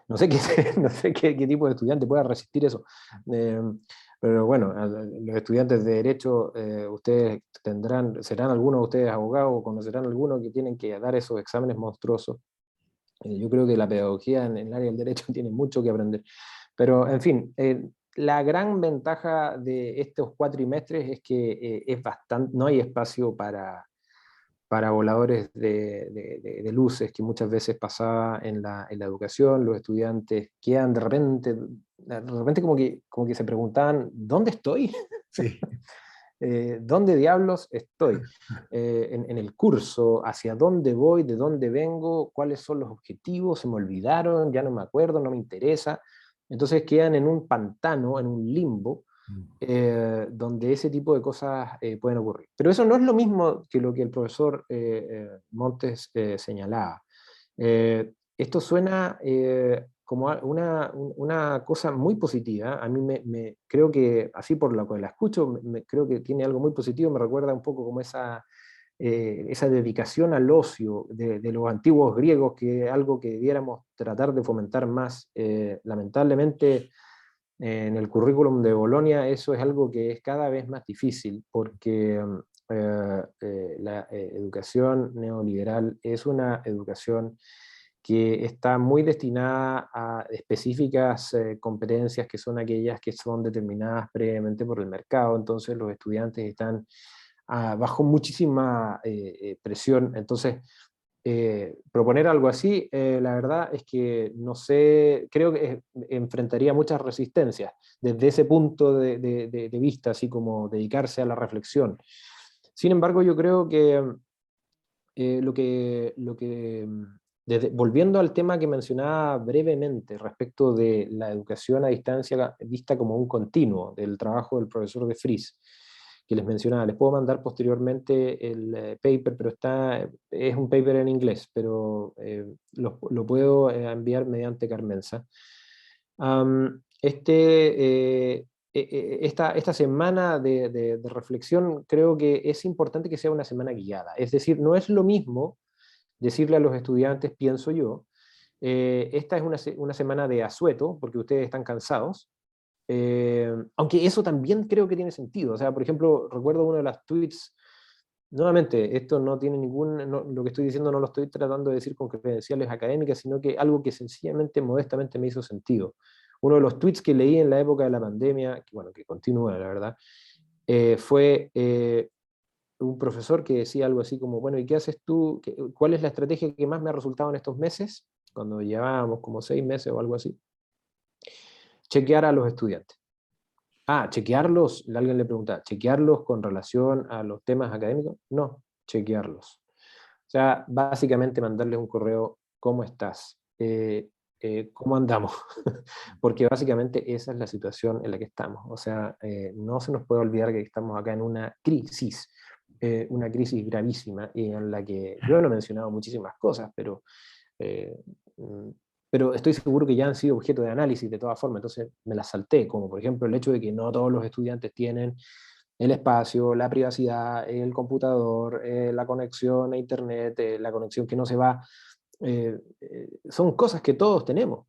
no sé qué, no sé qué tipo de estudiante pueda resistir eso. Pero bueno, los estudiantes de Derecho, ustedes serán algunos de ustedes abogados, o conocerán algunos que tienen que dar esos exámenes monstruosos. Yo creo que la pedagogía en el área del derecho tiene mucho que aprender. Pero, en fin, la gran ventaja de estos cuatrimestres es que no hay espacio para voladores de luces, que muchas veces pasaba en la educación. Los estudiantes quedan de repente de repente como que se preguntaban, ¿dónde estoy? Sí. ¿Dónde diablos estoy? En el curso, ¿hacia dónde voy? ¿De dónde vengo? ¿Cuáles son los objetivos? ¿Se me olvidaron? Ya no me acuerdo, no me interesa. Entonces quedan en un pantano, en un limbo, donde ese tipo de cosas pueden ocurrir. Pero eso no es lo mismo que lo que el profesor Montes señalaba. Esto suena como una cosa muy positiva. A mí creo que, así por lo que la escucho, creo que tiene algo muy positivo, me recuerda un poco como esa dedicación al ocio de los antiguos griegos, que es algo que debiéramos tratar de fomentar más. Lamentablemente, en el currículum de Bolonia eso es algo que es cada vez más difícil, porque la educación neoliberal es una educación que está muy destinada a específicas competencias que son aquellas que son determinadas previamente por el mercado. Entonces los estudiantes están bajo muchísima presión. Entonces, proponer algo así, la verdad es que no sé, creo que enfrentaría muchas resistencias desde ese punto de vista, así como dedicarse a la reflexión. Sin embargo, yo creo que volviendo al tema que mencionaba brevemente respecto de la educación a distancia vista como un continuo del trabajo del profesor de Fries, que les mencionaba, les puedo mandar posteriormente el paper, pero es un paper en inglés, pero lo puedo enviar mediante Carmenza. Esta semana de reflexión creo que es importante que sea una semana guiada. Es decir, no es lo mismo decirle a los estudiantes, pienso yo, esta es una semana de asueto, porque ustedes están cansados, aunque eso también creo que tiene sentido. O sea, por ejemplo, recuerdo uno de las tweets, nuevamente, esto no tiene lo que estoy diciendo no lo estoy tratando de decir con credenciales académicas, sino que algo que sencillamente, modestamente me hizo sentido. Uno de los tweets que leí en la época de la pandemia, que, bueno, que continúa, la verdad, fue un profesor que decía algo así como, bueno, ¿y qué haces tú? ¿Cuál es la estrategia que más me ha resultado en estos meses? Cuando llevábamos como 6 meses o algo así. Chequear a los estudiantes. Chequearlos, alguien le pregunta, ¿chequearlos con relación a los temas académicos? No, chequearlos. O sea, básicamente mandarles un correo, ¿cómo estás? ¿Cómo andamos? Porque básicamente esa es la situación en la que estamos. O sea, no se nos puede olvidar que estamos acá en una crisis gravísima, y en la que yo no he mencionado muchísimas cosas, eh, mm, pero estoy seguro que ya han sido objeto de análisis de todas formas, entonces me las salté, como por ejemplo el hecho de que no todos los estudiantes tienen el espacio, la privacidad, el computador, la conexión a internet, la conexión que no se va. Son cosas que todos tenemos.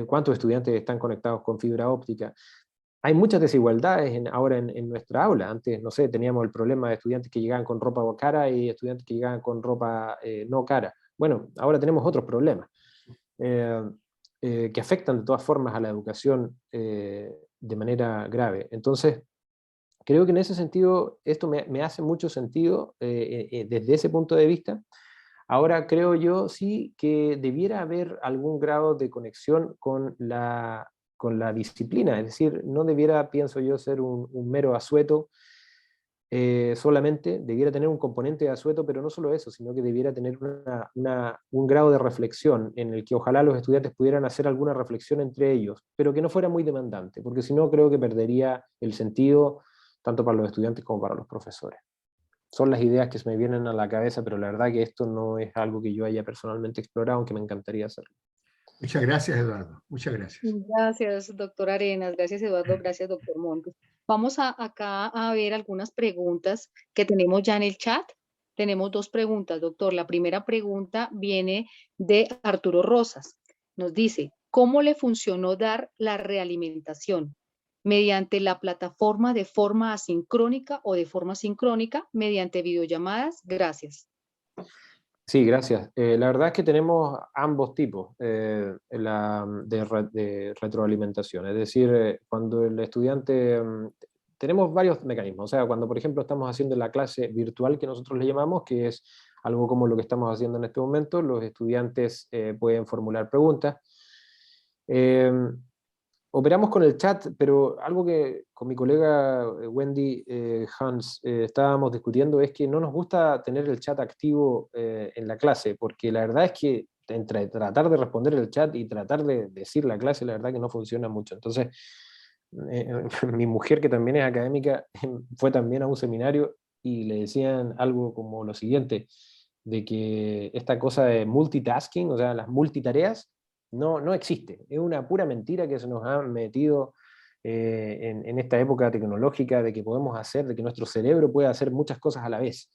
¿Cuántos estudiantes están conectados con fibra óptica? Hay muchas desigualdades ahora en nuestra aula. Antes, no sé, teníamos el problema de estudiantes que llegaban con ropa cara y estudiantes que llegaban con ropa no cara. Bueno, ahora tenemos otros problemas eh, que afectan de todas formas a la educación de manera grave. Entonces, creo que en ese sentido, esto me hace mucho sentido desde ese punto de vista. Ahora creo yo sí que debiera haber algún grado de conexión con la disciplina, es decir, no debiera, pienso yo, ser un mero asueto solamente, debiera tener un componente de asueto, pero no solo eso, sino que debiera tener un grado de reflexión en el que ojalá los estudiantes pudieran hacer alguna reflexión entre ellos, pero que no fuera muy demandante, porque si no creo que perdería el sentido tanto para los estudiantes como para los profesores. Son las ideas que se me vienen a la cabeza, pero la verdad que esto no es algo que yo haya personalmente explorado, aunque me encantaría hacerlo. Muchas gracias, Eduardo. Muchas gracias. Gracias, doctor Arenas. Gracias, Eduardo. Gracias, doctor Montes. Vamos acá a ver algunas preguntas que tenemos ya en el chat. Tenemos dos preguntas, doctor. La primera pregunta viene de Arturo Rosas. Nos dice, ¿cómo le funcionó dar la realimentación? ¿Mediante la plataforma de forma asincrónica o de forma sincrónica? ¿Mediante videollamadas? Gracias. Sí, gracias. La verdad es que tenemos ambos tipos de retroalimentación. Es decir, cuando el estudiante... tenemos varios mecanismos. O sea, cuando, por ejemplo, estamos haciendo la clase virtual que nosotros le llamamos, que es algo como lo que estamos haciendo en este momento, los estudiantes pueden formular preguntas. operamos con el chat, pero algo que con mi colega Wendy Hans estábamos discutiendo es que no nos gusta tener el chat activo en la clase, porque la verdad es que entre tratar de responder el chat y tratar de decir la clase, la verdad que no funciona mucho. Entonces, mi mujer, que también es académica, fue también a un seminario y le decían algo como lo siguiente, de que esta cosa de multitasking, o sea, las multitareas, no existe. Es una pura mentira que se nos ha metido en esta época tecnológica de que podemos hacer, de que nuestro cerebro puede hacer muchas cosas a la vez.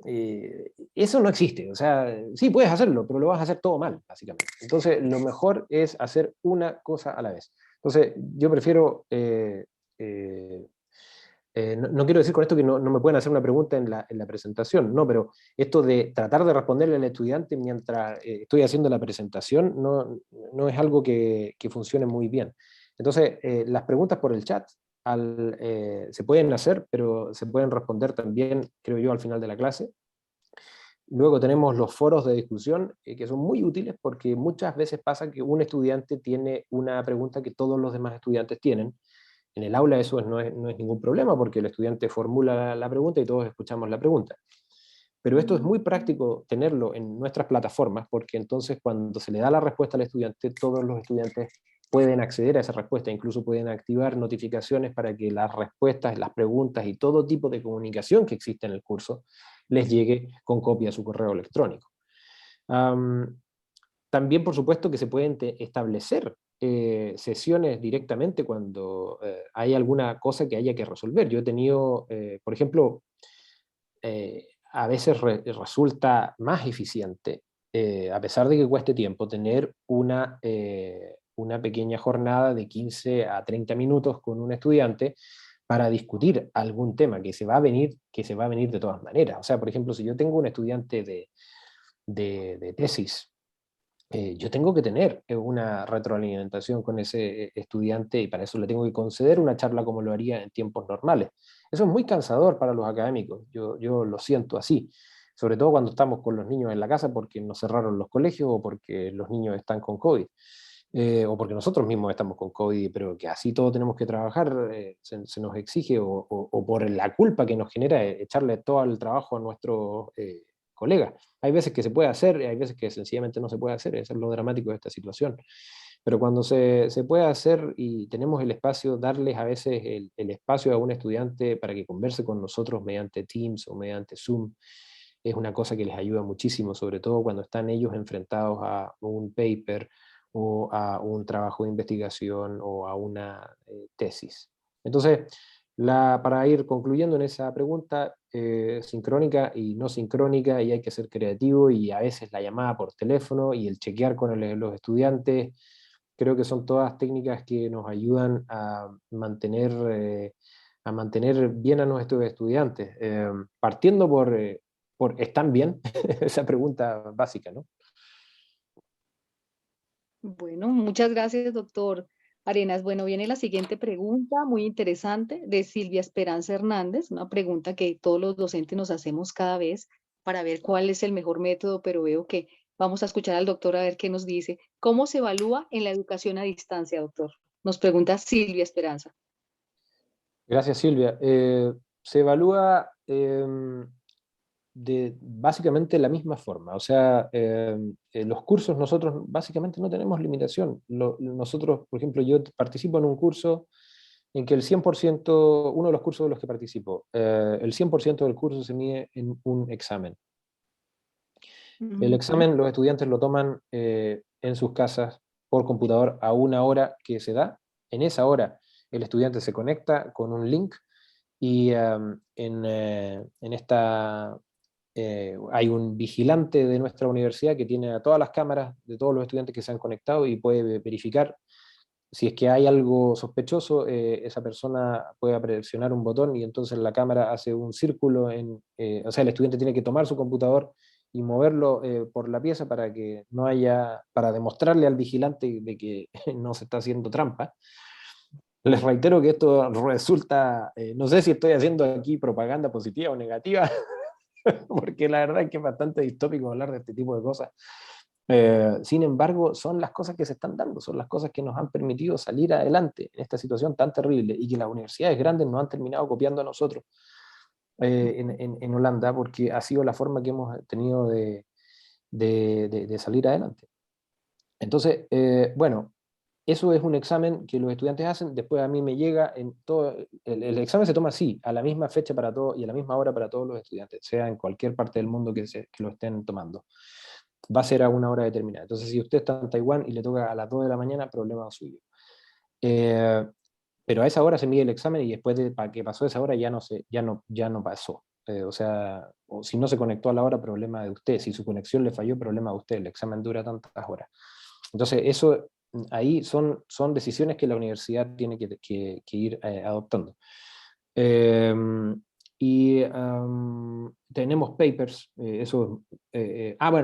Eso no existe, o sea, sí puedes hacerlo, pero lo vas a hacer todo mal, básicamente. Entonces, lo mejor es hacer una cosa a la vez. Entonces, yo prefiero, no quiero decir con esto que no me pueden hacer una pregunta en la presentación, no, pero esto de tratar de responderle al estudiante mientras estoy haciendo la presentación no es algo que funcione muy bien. Entonces, las preguntas por el chat se pueden hacer, pero se pueden responder también, creo yo, al final de la clase. Luego tenemos los foros de discusión, que son muy útiles porque muchas veces pasa que un estudiante tiene una pregunta que todos los demás estudiantes tienen. En el aula eso no es ningún problema porque el estudiante formula la pregunta y todos escuchamos la pregunta. Pero esto es muy práctico tenerlo en nuestras plataformas porque entonces cuando se le da la respuesta al estudiante, todos los estudiantes pueden acceder a esa respuesta, incluso pueden activar notificaciones para que las respuestas, las preguntas y todo tipo de comunicación que existe en el curso les llegue con copia a su correo electrónico. También, por supuesto, que se pueden establecer sesiones directamente cuando hay alguna cosa que haya que resolver. Yo he tenido, por ejemplo, a veces resulta más eficiente, a pesar de que cueste tiempo, tener una pequeña jornada de 15 a 30 minutos con un estudiante para discutir algún tema que se va a venir de todas maneras. O sea, por ejemplo, si yo tengo un estudiante de tesis, yo tengo que tener una retroalimentación con ese estudiante y para eso le tengo que conceder una charla como lo haría en tiempos normales. Eso es muy cansador para los académicos, yo lo siento así, sobre todo cuando estamos con los niños en la casa porque nos cerraron los colegios o porque los niños están con COVID. O porque nosotros mismos estamos con COVID, pero que así todos tenemos que trabajar, se nos exige, o por la culpa que nos genera echarle todo el trabajo a nuestros colegas. Hay veces que se puede hacer, hay veces que sencillamente no se puede hacer, eso es lo dramático de esta situación. Pero cuando se puede hacer y tenemos el espacio, darles a veces el espacio a un estudiante para que converse con nosotros mediante Teams o mediante Zoom, es una cosa que les ayuda muchísimo, sobre todo cuando están ellos enfrentados a un paper, o a un trabajo de investigación o a una tesis. Entonces, para ir concluyendo en esa pregunta, sincrónica y no sincrónica, y hay que ser creativo, y a veces la llamada por teléfono y el chequear con los estudiantes, creo que son todas técnicas que nos ayudan a mantener bien a nuestros estudiantes, partiendo por ¿están bien? Esa pregunta básica, ¿no? Bueno, muchas gracias, doctor Arenas. Bueno, viene la siguiente pregunta, muy interesante, de Silvia Esperanza Hernández, una pregunta que todos los docentes nos hacemos cada vez para ver cuál es el mejor método, pero veo que vamos a escuchar al doctor a ver qué nos dice. ¿Cómo se evalúa en la educación a distancia, doctor? Nos pregunta Silvia Esperanza. Gracias, Silvia. Se evalúa de básicamente la misma forma. O sea, los cursos nosotros básicamente no tenemos limitación. Nosotros, por ejemplo, yo participo en un curso en que el 100%, uno de los cursos de los que participo, el 100% del curso se mide en un examen. El examen los estudiantes lo toman en sus casas por computador a una hora que se da. En esa hora el estudiante se conecta con un link y en esta hay un vigilante de nuestra universidad que tiene a todas las cámaras de todos los estudiantes que se han conectado y puede verificar si es que hay algo sospechoso. Esa persona puede presionar un botón y entonces la cámara hace un círculo, o sea, el estudiante tiene que tomar su computador y moverlo por la pieza para que no haya, para demostrarle al vigilante de que no se está haciendo trampa. Les reitero que esto resulta, no sé si estoy haciendo aquí propaganda positiva o negativa, porque la verdad es que es bastante distópico hablar de este tipo de cosas, Sin embargo, son las cosas que se están dando, son las cosas que nos han permitido salir adelante en esta situación tan terrible y que las universidades grandes nos han terminado copiando a nosotros en Holanda, porque ha sido la forma que hemos tenido de salir adelante. Entonces, bueno, eso es un examen que los estudiantes hacen, después a mí me llega en todo, el examen se toma así, a la misma fecha para todos y a la misma hora para todos los estudiantes, sea en cualquier parte del mundo que lo estén tomando. Va a ser a una hora determinada. Entonces, si usted está en Taiwán y le toca a las 2 de la mañana, problema suyo. Pero a esa hora se mide el examen y después de para que pasó esa hora ya no pasó. O sea, o si no se conectó a la hora, problema de usted. Si su conexión le falló, problema de usted. El examen dura tantas horas. Entonces, eso ahí son decisiones que la universidad tiene que ir adoptando. Y tenemos papers, bueno,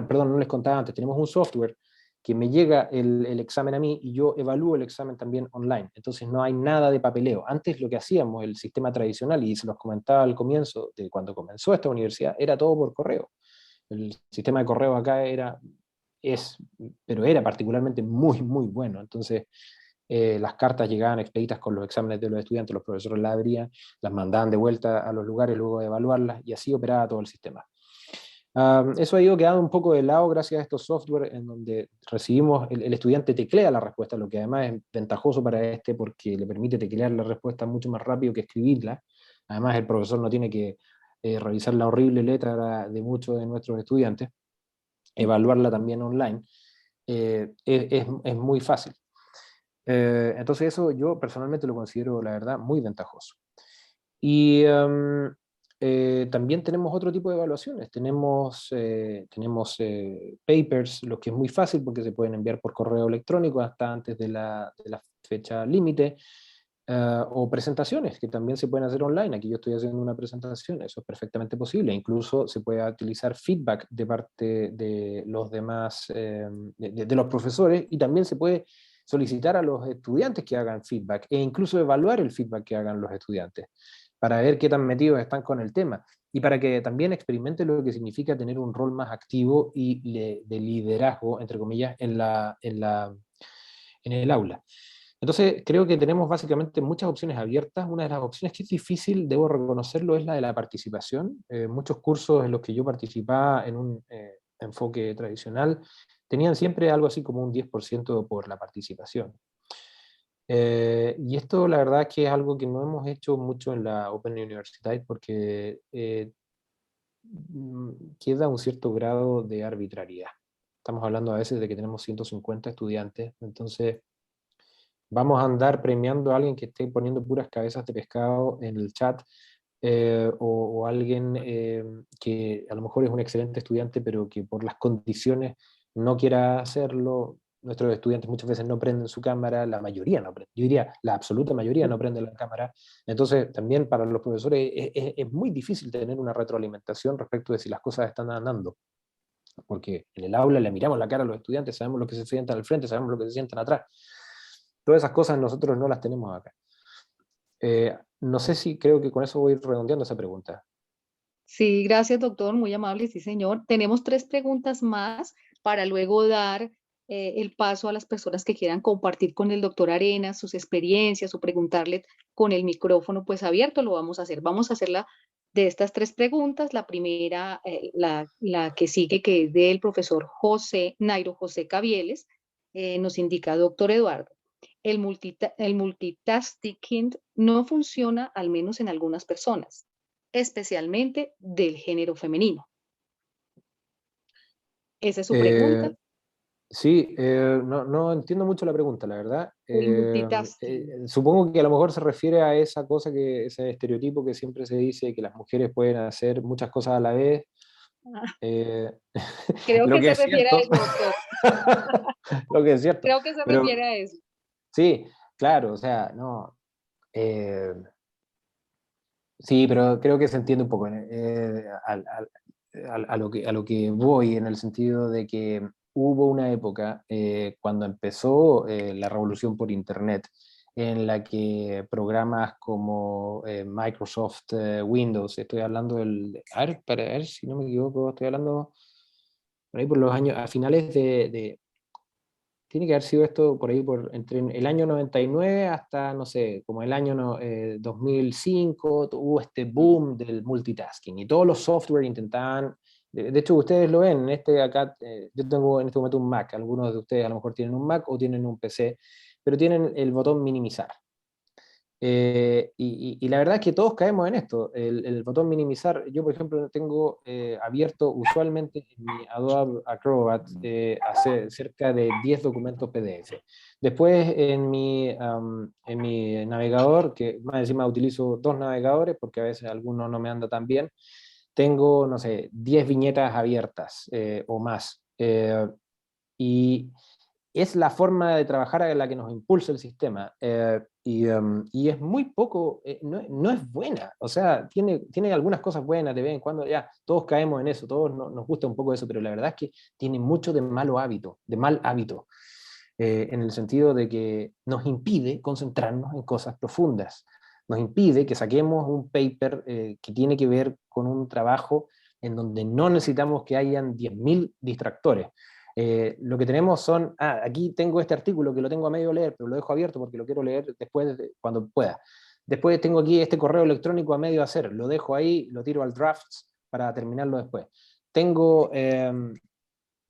perdón, no les contaba antes, tenemos un software que me llega el examen a mí y yo evalúo el examen también online. Entonces no hay nada de papeleo. Antes lo que hacíamos, el sistema tradicional, y se los comentaba al comienzo de cuando comenzó esta universidad, era todo por correo. El sistema de correo acá pero era particularmente muy, muy bueno. Entonces, las cartas llegaban expeditas con los exámenes de los estudiantes, los profesores las abrían, las mandaban de vuelta a los lugares luego de evaluarlas, y así operaba todo el sistema. Eso ha ido quedando un poco de lado gracias a estos software en donde recibimos, el estudiante teclea la respuesta, lo que además es ventajoso para porque le permite teclear la respuesta mucho más rápido que escribirla. Además, el profesor no tiene que revisar la horrible letra de muchos de nuestros estudiantes, evaluarla también online. Es muy fácil. Entonces eso yo personalmente lo considero, la verdad, muy ventajoso. Y también tenemos otro tipo de evaluaciones. Tenemos papers, lo que es muy fácil porque se pueden enviar por correo electrónico hasta antes de la fecha límite, o presentaciones que también se pueden hacer online. Aquí yo estoy haciendo una presentación, eso es perfectamente posible. Incluso se puede utilizar feedback de parte de los demás, de los profesores, y también se puede solicitar a los estudiantes que hagan feedback e incluso evaluar el feedback que hagan los estudiantes para ver qué tan metidos están con el tema y para que también experimenten lo que significa tener un rol más activo y de liderazgo, entre comillas, en el aula. Entonces, creo que tenemos básicamente muchas opciones abiertas. Una de las opciones que es difícil, debo reconocerlo, es la de la participación. Muchos cursos en los que yo participaba en un enfoque tradicional tenían siempre algo así como un 10% por la participación. Y esto la verdad es que es algo que no hemos hecho mucho en la Open University porque queda un cierto grado de arbitrariedad. Estamos hablando a veces de que tenemos 150 estudiantes, entonces vamos a andar premiando a alguien que esté poniendo puras cabezas de pescado en el chat, o alguien que a lo mejor es un excelente estudiante, pero que por las condiciones no quiera hacerlo. Nuestros estudiantes muchas veces no prenden su cámara, la mayoría no prende, yo diría la absoluta mayoría no prende la cámara. Entonces también para los profesores es muy difícil tener una retroalimentación respecto de si las cosas están andando, porque en el aula le miramos la cara a los estudiantes, sabemos lo que se sientan al frente, sabemos lo que se sientan atrás. Todas esas cosas nosotros no las tenemos acá. No sé si creo que con eso voy redondeando esa pregunta. Sí, gracias, doctor, muy amable, sí, señor. Tenemos 3 preguntas más para luego dar el paso a las personas que quieran compartir con el doctor Arenas sus experiencias o preguntarle con el micrófono pues abierto, lo vamos a hacer. Vamos a hacerla de estas 3 preguntas. La primera, la que sigue, que es del profesor Nairo José Cavieles, nos indica, doctor Eduardo, el multitasking no funciona, al menos en algunas personas, especialmente del género femenino. Esa es su pregunta. Sí, no entiendo mucho la pregunta, la verdad. El multitasking. Supongo que a lo mejor se refiere a esa cosa, ese estereotipo que siempre se dice, que las mujeres pueden hacer muchas cosas a la vez. Eh, Creo lo que que se es refiere cierto, a eso, doctor. lo que es cierto. Creo que se Pero refiere a eso. sí, claro, o sea, no. eh, sí, pero creo que se entiende un poco a lo que voy, en el sentido de que hubo una época cuando empezó la revolución por Internet, en la que programas como Microsoft Windows, estoy hablando a ver, para ver si no me equivoco, estoy hablando por ahí por los años, a finales tiene que haber sido esto por ahí, entre el año 99 hasta, no sé, como el año 2005, hubo este boom del multitasking, y todos los software intentaban, de hecho ustedes lo ven, acá, yo tengo en este momento un Mac, algunos de ustedes a lo mejor tienen un Mac o tienen un PC, pero tienen el botón minimizar. Y la verdad es que todos caemos en esto, el botón minimizar. Yo, por ejemplo, tengo abierto usualmente en mi Adobe Acrobat hace cerca de 10 documentos PDF. Después en mi navegador, que más encima utilizo dos navegadores porque a veces alguno no me anda tan bien, tengo, no sé, 10 viñetas abiertas o más. Y es la forma de trabajar a la que nos impulsa el sistema, y es muy poco, no es buena, o sea, tiene algunas cosas buenas de vez en cuando, ya, todos caemos en eso, todos nos gusta un poco eso, pero la verdad es que tiene mucho de mal hábito, en el sentido de que nos impide concentrarnos en cosas profundas, nos impide que saquemos un paper que tiene que ver con un trabajo en donde no necesitamos que hayan 10.000 distractores. Lo que tenemos son, aquí tengo este artículo que lo tengo a medio leer, pero lo dejo abierto porque lo quiero leer después, cuando pueda. Después tengo aquí este correo electrónico a medio hacer, lo dejo ahí, lo tiro al drafts para terminarlo después. Tengo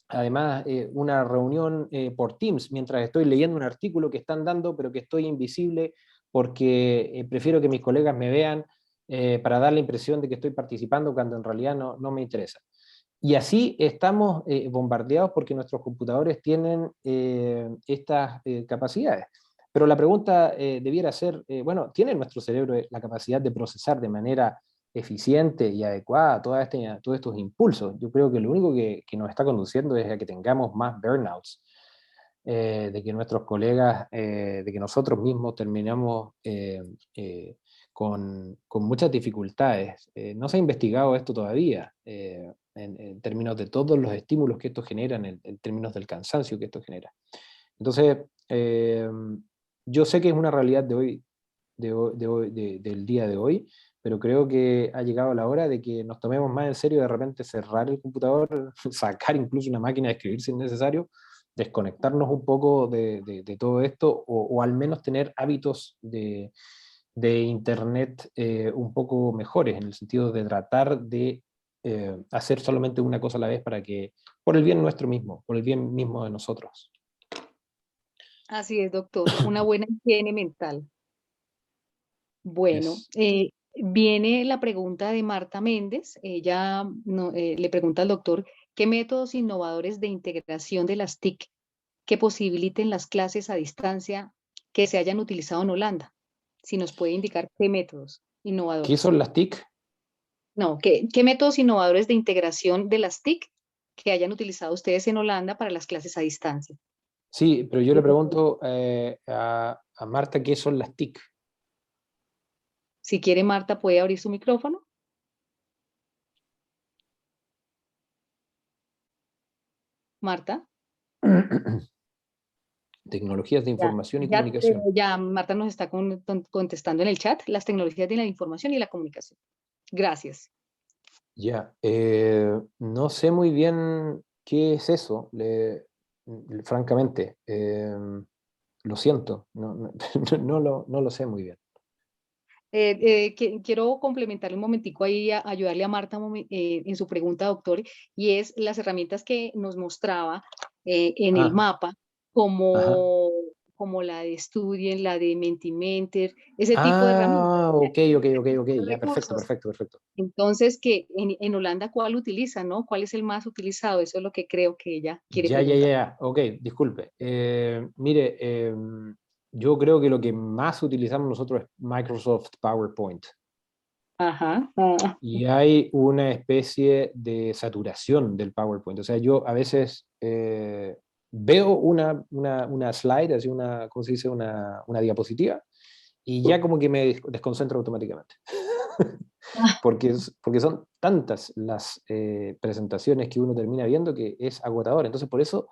además una reunión por Teams mientras estoy leyendo un artículo que están dando, pero que estoy invisible porque prefiero que mis colegas me vean para dar la impresión de que estoy participando cuando en realidad no me interesa. Y así estamos bombardeados porque nuestros computadores tienen estas capacidades. Pero la pregunta debiera ser, bueno, ¿tiene nuestro cerebro la capacidad de procesar de manera eficiente y adecuada todos estos impulsos? Yo creo que lo único que nos está conduciendo es a que tengamos más burnouts, de que nuestros colegas, de que nosotros mismos terminamos con muchas dificultades. No se ha investigado esto todavía, en términos de todos los estímulos que esto genera, en términos del cansancio que esto genera. Entonces, yo sé que es una realidad del día de hoy, pero creo que ha llegado la hora de que nos tomemos más en serio, de repente cerrar el computador, sacar incluso una máquina de escribir si es necesario, desconectarnos un poco de todo esto, o al menos tener hábitos de Internet un poco mejores, en el sentido de tratar de hacer solamente una cosa a la vez para que, por el bien nuestro mismo, por el bien mismo de nosotros. Así es, doctor. Una buena higiene mental. Bueno, Yes. viene la pregunta de Marta Méndez. Ella le pregunta al doctor, ¿qué métodos innovadores de integración de las TIC que posibiliten las clases a distancia que se hayan utilizado en Holanda? Si nos puede indicar qué métodos ¿Qué innovadores. son las TIC? No, ¿qué métodos innovadores de integración de las TIC que hayan utilizado ustedes en Holanda para las clases a distancia? Sí, pero yo le pregunto a Marta qué son las TIC. Si quiere, Marta, puede abrir su micrófono. Marta. Tecnologías de Ya, información y comunicación. ya Marta nos está contestando en el chat, las tecnologías de la información y la comunicación. Gracias. Ya, no sé muy bien qué es eso, francamente. Lo siento, no lo sé muy bien. Quiero complementarle un momentico ahí, ayudarle a Marta en su pregunta, doctor, y es las herramientas que nos mostraba en el Ah, mapa, ajá. como la de Studien, la de Mentimeter, ese tipo de herramientas. Ah, ok, ya, perfecto, Recursos. perfecto, perfecto. Entonces, que en Holanda, ¿cuál utiliza, no? ¿Cuál es el más utilizado? Eso es lo que creo que ella quiere preguntar. Ya, ok, disculpe. Mire, yo creo que lo que más utilizamos nosotros es Microsoft PowerPoint. Ajá. Y hay una especie de saturación del PowerPoint. O sea, yo a veces veo una slide, así ¿cómo se dice? Una diapositiva, y ya como que me desconcentro automáticamente. Porque son tantas las presentaciones que uno termina viendo que es agotador. Entonces, por eso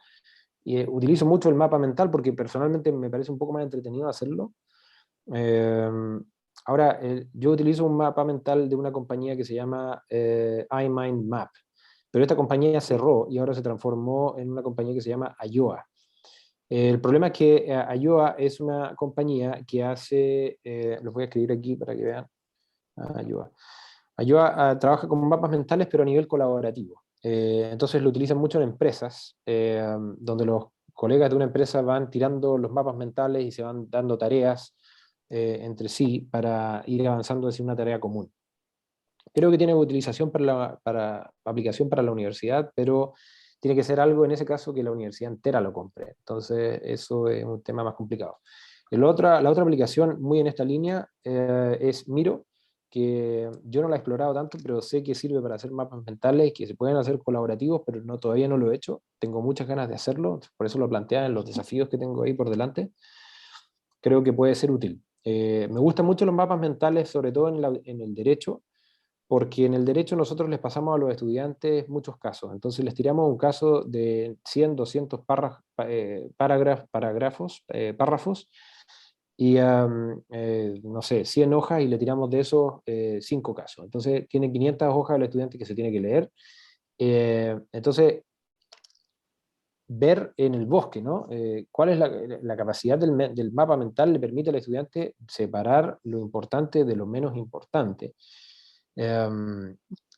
utilizo mucho el mapa mental, porque personalmente me parece un poco más entretenido hacerlo. Eh, Ahora, yo utilizo un mapa mental de una compañía que se llama iMindMap, pero esta compañía cerró y ahora se transformó en una compañía que se llama Ayoa. El problema es que Ayoa es una compañía que hace, los voy a escribir aquí para que vean, Ayoa. Ayoa trabaja con mapas mentales pero a nivel colaborativo. Entonces lo utilizan mucho en empresas, donde los colegas de una empresa van tirando los mapas mentales y se van dando tareas entre sí para ir avanzando hacia una tarea común. Creo que tiene utilización para aplicación para la universidad, pero tiene que ser algo en ese caso que la universidad entera lo compre. Entonces eso es un tema más complicado. La otra aplicación muy en esta línea es Miro, que yo no la he explorado tanto, pero sé que sirve para hacer mapas mentales que se pueden hacer colaborativos, pero todavía no lo he hecho. Tengo muchas ganas de hacerlo, por eso lo plantea en los desafíos que tengo ahí por delante. Creo que puede ser útil. Me gustan mucho los mapas mentales, sobre todo en el derecho, porque en el derecho nosotros les pasamos a los estudiantes muchos casos. Entonces les tiramos un caso de 100, 200 párrafos, y no sé, 100 hojas y le tiramos de esos 5 casos. Entonces tiene 500 hojas el estudiante que se tiene que leer. Entonces, ver en el bosque, ¿no? ¿Cuál es la capacidad del mapa mental? Le permite al estudiante separar lo importante de lo menos importante.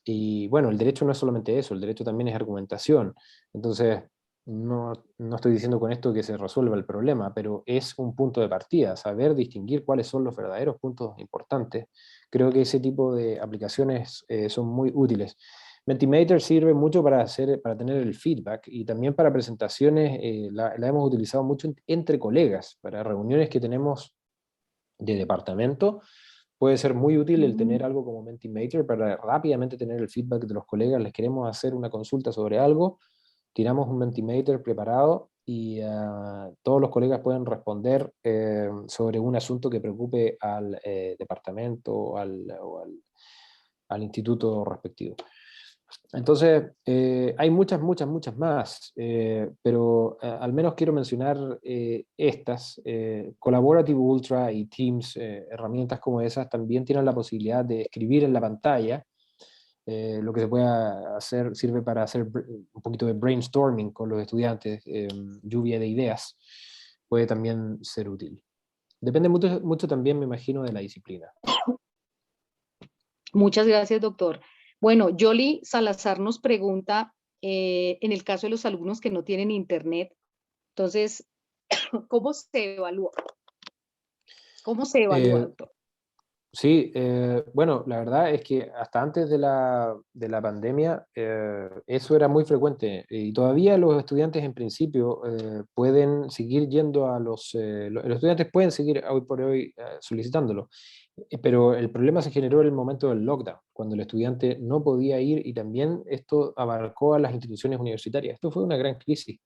Y bueno, el derecho no es solamente eso, el derecho también es argumentación. Entonces, no estoy diciendo con esto que se resuelva el problema, pero es un punto de partida, saber distinguir cuáles son los verdaderos puntos importantes. Creo que ese tipo de aplicaciones son muy útiles. Mentimeter sirve mucho para tener el feedback y también para presentaciones, la hemos utilizado mucho entre colegas, para reuniones que tenemos de departamento. Puede ser muy útil el tener algo como Mentimeter para rápidamente tener el feedback de los colegas. Les queremos hacer una consulta sobre algo, tiramos un Mentimeter preparado y todos los colegas pueden responder sobre un asunto que preocupe al departamento o al instituto respectivo. Entonces, hay muchas más, pero al menos quiero mencionar estas. Collaborative Ultra y Teams, herramientas como esas, también tienen la posibilidad de escribir en la pantalla. Lo que se puede hacer sirve para hacer un poquito de brainstorming con los estudiantes, lluvia de ideas. Puede también ser útil. Depende mucho también, me imagino, de la disciplina. Muchas gracias, doctor. Bueno, Yoli Salazar nos pregunta, en el caso de los alumnos que no tienen internet, entonces, ¿cómo se evalúa? ¿Cómo se evalúa, doctor? Sí, bueno, la verdad es que hasta antes de la pandemia eso era muy frecuente y todavía los estudiantes en principio pueden seguir yendo los estudiantes pueden seguir hoy por hoy solicitándolo, pero el problema se generó en el momento del lockdown, cuando el estudiante no podía ir y también esto abarcó a las instituciones universitarias. Esto fue una gran crisis.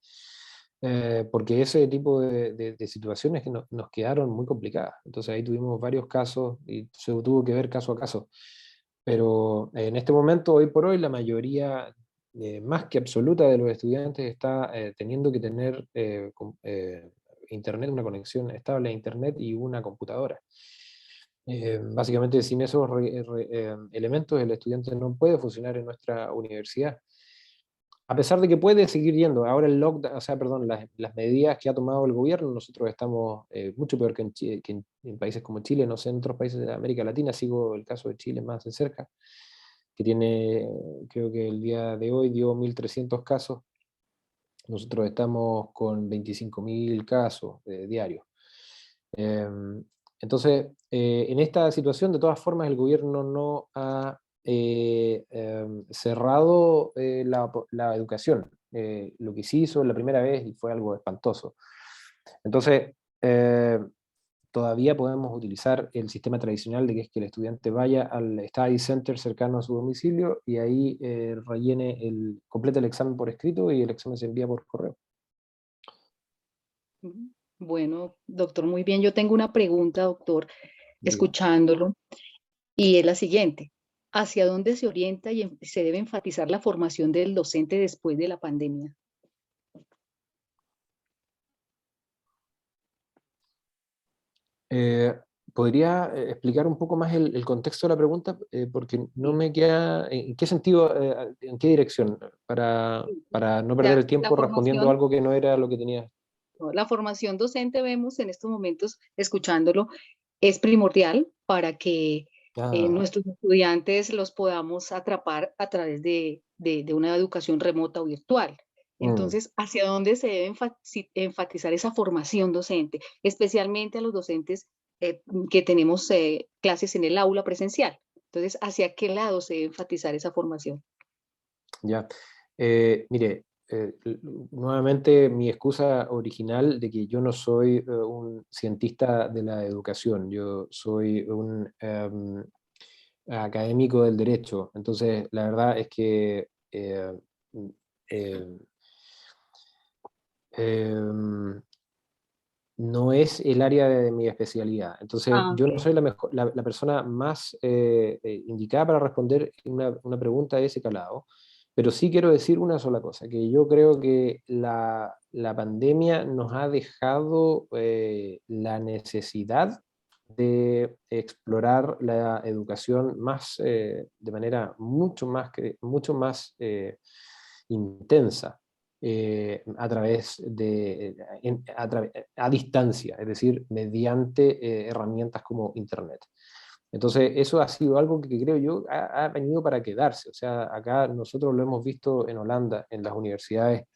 Porque ese tipo de situaciones que nos quedaron muy complicadas. Entonces ahí tuvimos varios casos y se tuvo que ver caso a caso. Pero en este momento, hoy por hoy, la mayoría, más que absoluta de los estudiantes, está teniendo que tener internet, una conexión estable a internet y una computadora. Básicamente sin esos elementos el estudiante no puede funcionar en nuestra universidad. A pesar de que puede seguir yendo, ahora el lockdown, o sea, perdón, las medidas que ha tomado el gobierno, nosotros estamos mucho peor que en países como Chile, no sé, en otros países de América Latina, sigo el caso de Chile más de cerca, que tiene, creo que el día de hoy dio 1.300 casos, nosotros estamos con 25.000 casos diarios. Entonces, en esta situación, de todas formas, el gobierno no ha cerrado la educación. Lo que sí hizo la primera vez y fue algo espantoso. Entonces, todavía podemos utilizar el sistema tradicional de que es que el estudiante vaya al study center cercano a su domicilio y ahí complete el examen por escrito y el examen se envía por correo. Bueno, doctor, muy bien. Yo tengo una pregunta, doctor, Digo. Escuchándolo, y es la siguiente. ¿Hacia dónde se orienta y se debe enfatizar la formación del docente después de la pandemia? ¿podría explicar un poco más el contexto de la pregunta? Porque no me queda, ¿en qué sentido, en qué dirección? Para no perder Ya, el tiempo respondiendo algo que no era lo que tenía. la formación docente vemos en estos momentos, escuchándolo, es primordial para que Ah, nuestros estudiantes los podamos atrapar a través de una educación remota o virtual. mm, Entonces, ¿hacia dónde se debe enfatizar esa formación docente? Especialmente a los docentes que tenemos clases en el aula presencial. Entonces, ¿hacia qué lado se debe enfatizar esa formación? ya. Mire, nuevamente mi excusa original de que yo no soy un cientista de la educación, yo soy un académico del derecho. Entonces, la verdad es que mm, eh, em, no es el área de mi especialidad. Entonces, Ah, yo no ok. soy la persona más indicada para responder una pregunta de ese calado, pero sí quiero decir una sola cosa, que yo creo que la pandemia nos ha dejado la necesidad de explorar la educación más, de manera mucho más intensa a través de, a distancia, es decir, mediante herramientas como Internet. Entonces, eso ha sido algo que creo yo ha venido para quedarse. O sea, acá nosotros lo hemos visto en Holanda, en las universidades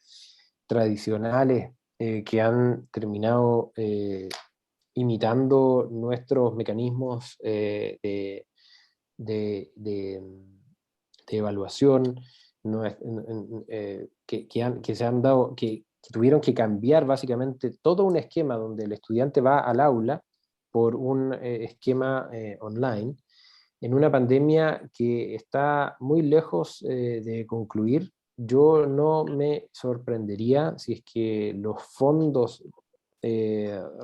tradicionales que han terminado imitando nuestros mecanismos de, de- de evaluación, que se han dado, que tuvieron que cambiar básicamente todo un esquema donde el estudiante va al aula por un esquema online, en una pandemia que está muy lejos de concluir. Yo no me sorprendería si es que los fondos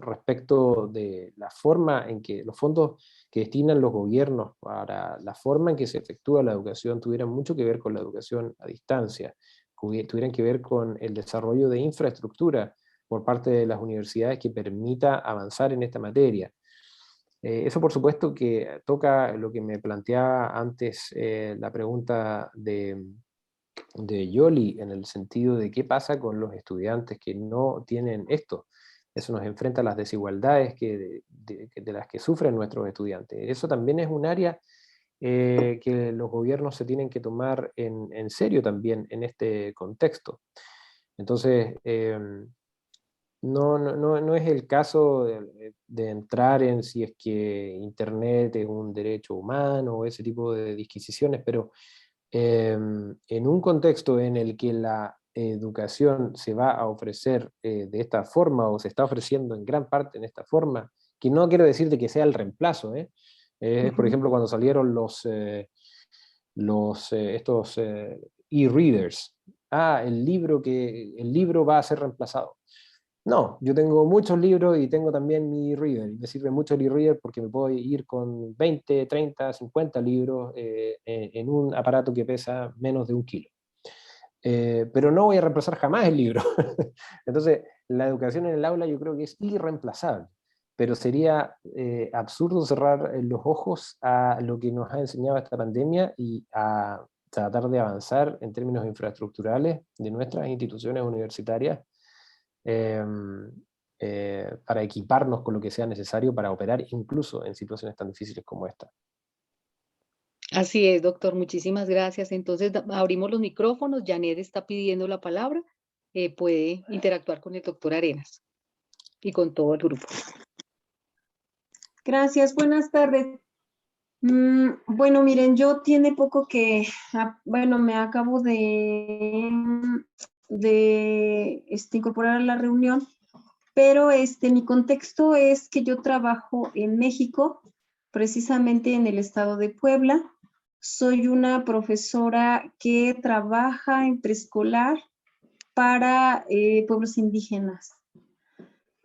respecto de la forma en que los fondos que destinan los gobiernos para la forma en que se efectúa la educación tuvieran mucho que ver con la educación a distancia, tuvieran que ver con el desarrollo de infraestructura por parte de las universidades que permita avanzar en esta materia. Eso por supuesto que toca lo que me planteaba antes la pregunta de Yoli, en el sentido de qué pasa con los estudiantes que no tienen esto. Eso nos enfrenta a las desigualdades de las que sufren nuestros estudiantes. Eso también es un área que los gobiernos se tienen que tomar en serio también en este contexto. Entonces, no es el caso de entrar en si es que Internet es un derecho humano o ese tipo de disquisiciones, pero en un contexto en el que la educación se va a ofrecer de esta forma o se está ofreciendo en gran parte en esta forma, que no quiero decir de que sea el reemplazo, por Ujú. ejemplo, cuando salieron estos e-readers. El libro va a ser reemplazado. No, yo tengo muchos libros y tengo también mi e-reader. Y me sirve mucho el e-reader porque me puedo ir con 20, 30, 50 libros en un aparato que pesa menos de 1 kilo. Pero no voy a reemplazar jamás el libro. Entonces, la educación en el aula yo creo que es irreemplazable, pero sería absurdo cerrar los ojos a lo que nos ha enseñado esta pandemia y a tratar de avanzar en términos infraestructurales de nuestras instituciones universitarias eh, para equiparnos con lo que sea necesario para operar incluso en situaciones tan difíciles como esta. Así es, doctor, muchísimas gracias. Entonces, abrimos los micrófonos. Janet está pidiendo la palabra. Puede interactuar con el doctor Arenas y con todo el grupo. Gracias, buenas tardes. Bueno, miren, yo tiene poco que, bueno, me acabo de incorporar a la reunión, pero mi contexto es que yo trabajo en México, precisamente en el estado de Puebla. Soy una profesora que trabaja en preescolar para pueblos indígenas.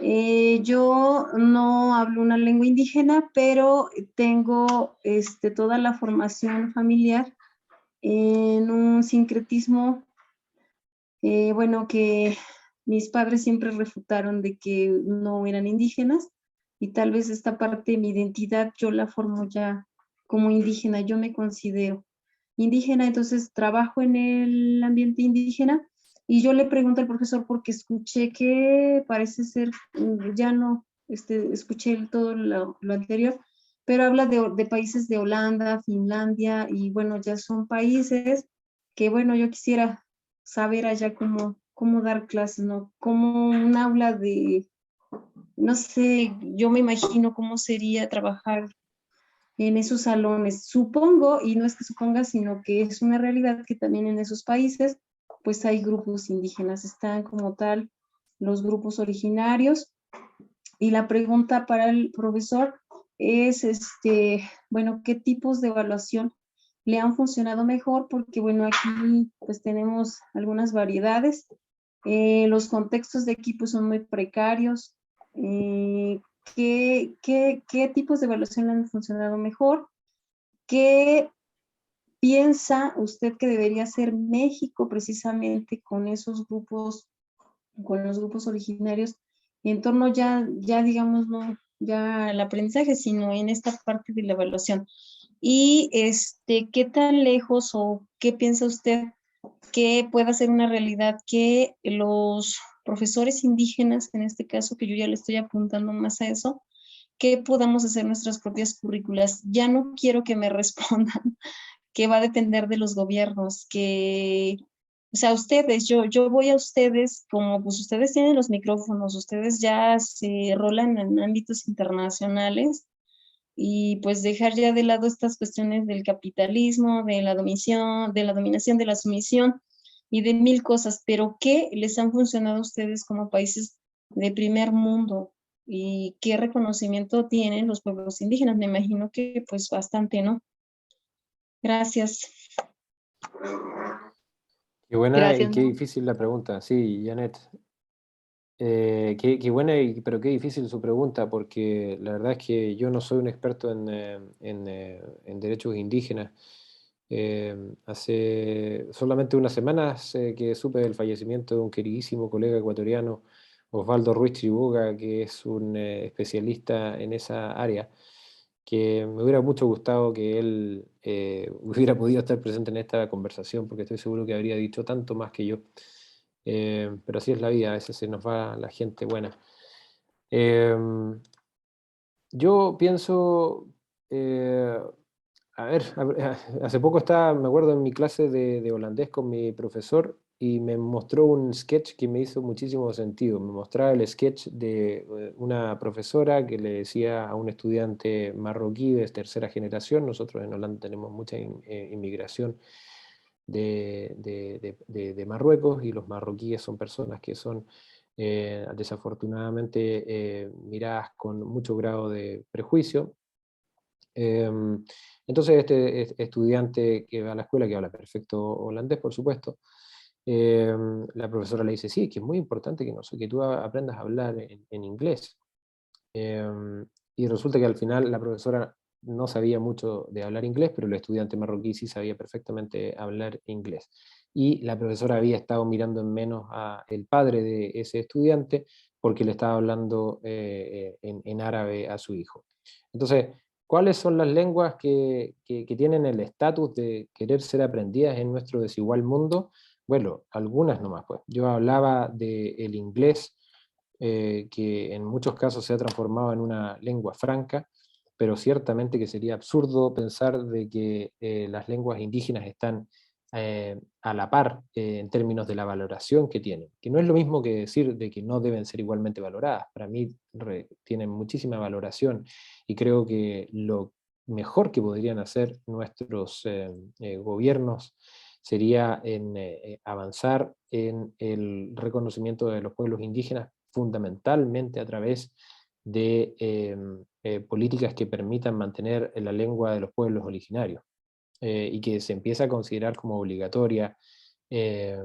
Yo no hablo una lengua indígena, pero tengo toda la formación familiar en un sincretismo, bueno, que mis padres siempre refutaron de que no eran indígenas, y tal vez esta parte de mi identidad yo la formo ya como indígena, yo me considero indígena, entonces trabajo en el ambiente indígena y yo le pregunto al profesor porque escuché que parece ser, ya no, escuché todo lo anterior, pero habla de países de Holanda, Finlandia, y bueno, ya son países que bueno, yo quisiera saber allá cómo dar clases, ¿no? Como un aula de, no sé, yo me imagino cómo sería trabajar en esos salones. Supongo, y no es que suponga, sino que es una realidad que también en esos países, pues hay grupos indígenas, están como tal los grupos originarios. Y la pregunta para el profesor es, bueno, ¿qué tipos de evaluación le han funcionado mejor? Porque, bueno, aquí pues tenemos algunas variedades. Los contextos de equipo son muy precarios. ¿Qué tipos de evaluación le han funcionado mejor? ¿Qué piensa usted que debería hacer México precisamente con esos grupos, con los grupos originarios, en torno ya digamos, no ya al aprendizaje, sino en esta parte de la evaluación? Y ¿qué tan lejos o qué piensa usted que pueda ser una realidad que los profesores indígenas, en este caso, que yo ya le estoy apuntando más a eso, que podamos hacer nuestras propias currículas? Ya no quiero que me respondan que va a depender de los gobiernos, que, o sea, ustedes, yo voy a ustedes, como pues ustedes tienen los micrófonos, ustedes ya se rolan en ámbitos internacionales, y pues dejar ya de lado estas cuestiones del capitalismo, de la dominación, de la sumisión y de mil cosas, pero ¿qué les han funcionado a ustedes como países de primer mundo? ¿Y qué reconocimiento tienen los pueblos indígenas? Me imagino que pues bastante, ¿no? Gracias. Qué buena y Gracias, qué Mau. difícil la pregunta. Sí, Janet. Qué buena, pero qué difícil su pregunta, porque la verdad es que yo no soy un experto en derechos indígenas. Hace solamente unas semanas que supe del fallecimiento de un queridísimo colega ecuatoriano, Osvaldo Ruiz Tribuga, que es un especialista en esa área, que me hubiera mucho gustado que él hubiera podido estar presente en esta conversación, porque estoy seguro que habría dicho tanto más que yo. Pero así es la vida, a veces se nos va la gente buena. Yo pienso, a ver, hace poco estaba, me acuerdo, en mi clase de holandés con mi profesor y me mostró un sketch que me hizo muchísimo sentido. Me mostraba el sketch de una profesora que le decía a un estudiante marroquí de tercera generación. Nosotros en Holanda tenemos mucha inmigración de Marruecos, y los marroquíes son personas que son desafortunadamente miradas con mucho grado de prejuicio. Entonces este estudiante que va a la escuela, que habla perfecto holandés, por supuesto, la profesora le dice, sí, que es muy importante que, no sé, que tú aprendas a hablar en inglés. Y resulta que al final la profesora no sabía mucho de hablar inglés, pero el estudiante marroquí sí sabía perfectamente hablar inglés. Y la profesora había estado mirando en menos al padre de ese estudiante porque le estaba hablando en árabe a su hijo. Entonces, ¿cuáles son las lenguas que tienen el estatus de querer ser aprendidas en nuestro desigual mundo? Bueno, algunas nomás, pues. Yo hablaba del inglés, que en muchos casos se ha transformado en una lengua franca, pero ciertamente que sería absurdo pensar de que las lenguas indígenas están a la par en términos de la valoración que tienen, que no es lo mismo que decir de que no deben ser igualmente valoradas. Para mí tienen muchísima valoración, y creo que lo mejor que podrían hacer nuestros gobiernos sería en avanzar en el reconocimiento de los pueblos indígenas, fundamentalmente a través de políticas que permitan mantener la lengua de los pueblos originarios, y que se empiece a considerar como obligatoria, eh,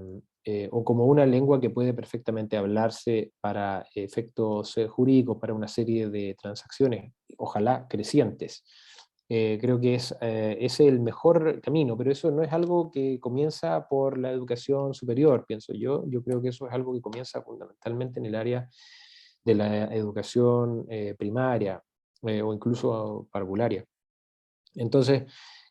o como una lengua que puede perfectamente hablarse para efectos jurídicos, para una serie de transacciones, ojalá crecientes. Creo que es el mejor camino, pero eso no es algo que comienza por la educación superior, pienso yo. Yo creo que eso es algo que comienza fundamentalmente en el área de la educación primaria o incluso parvularia. Entonces,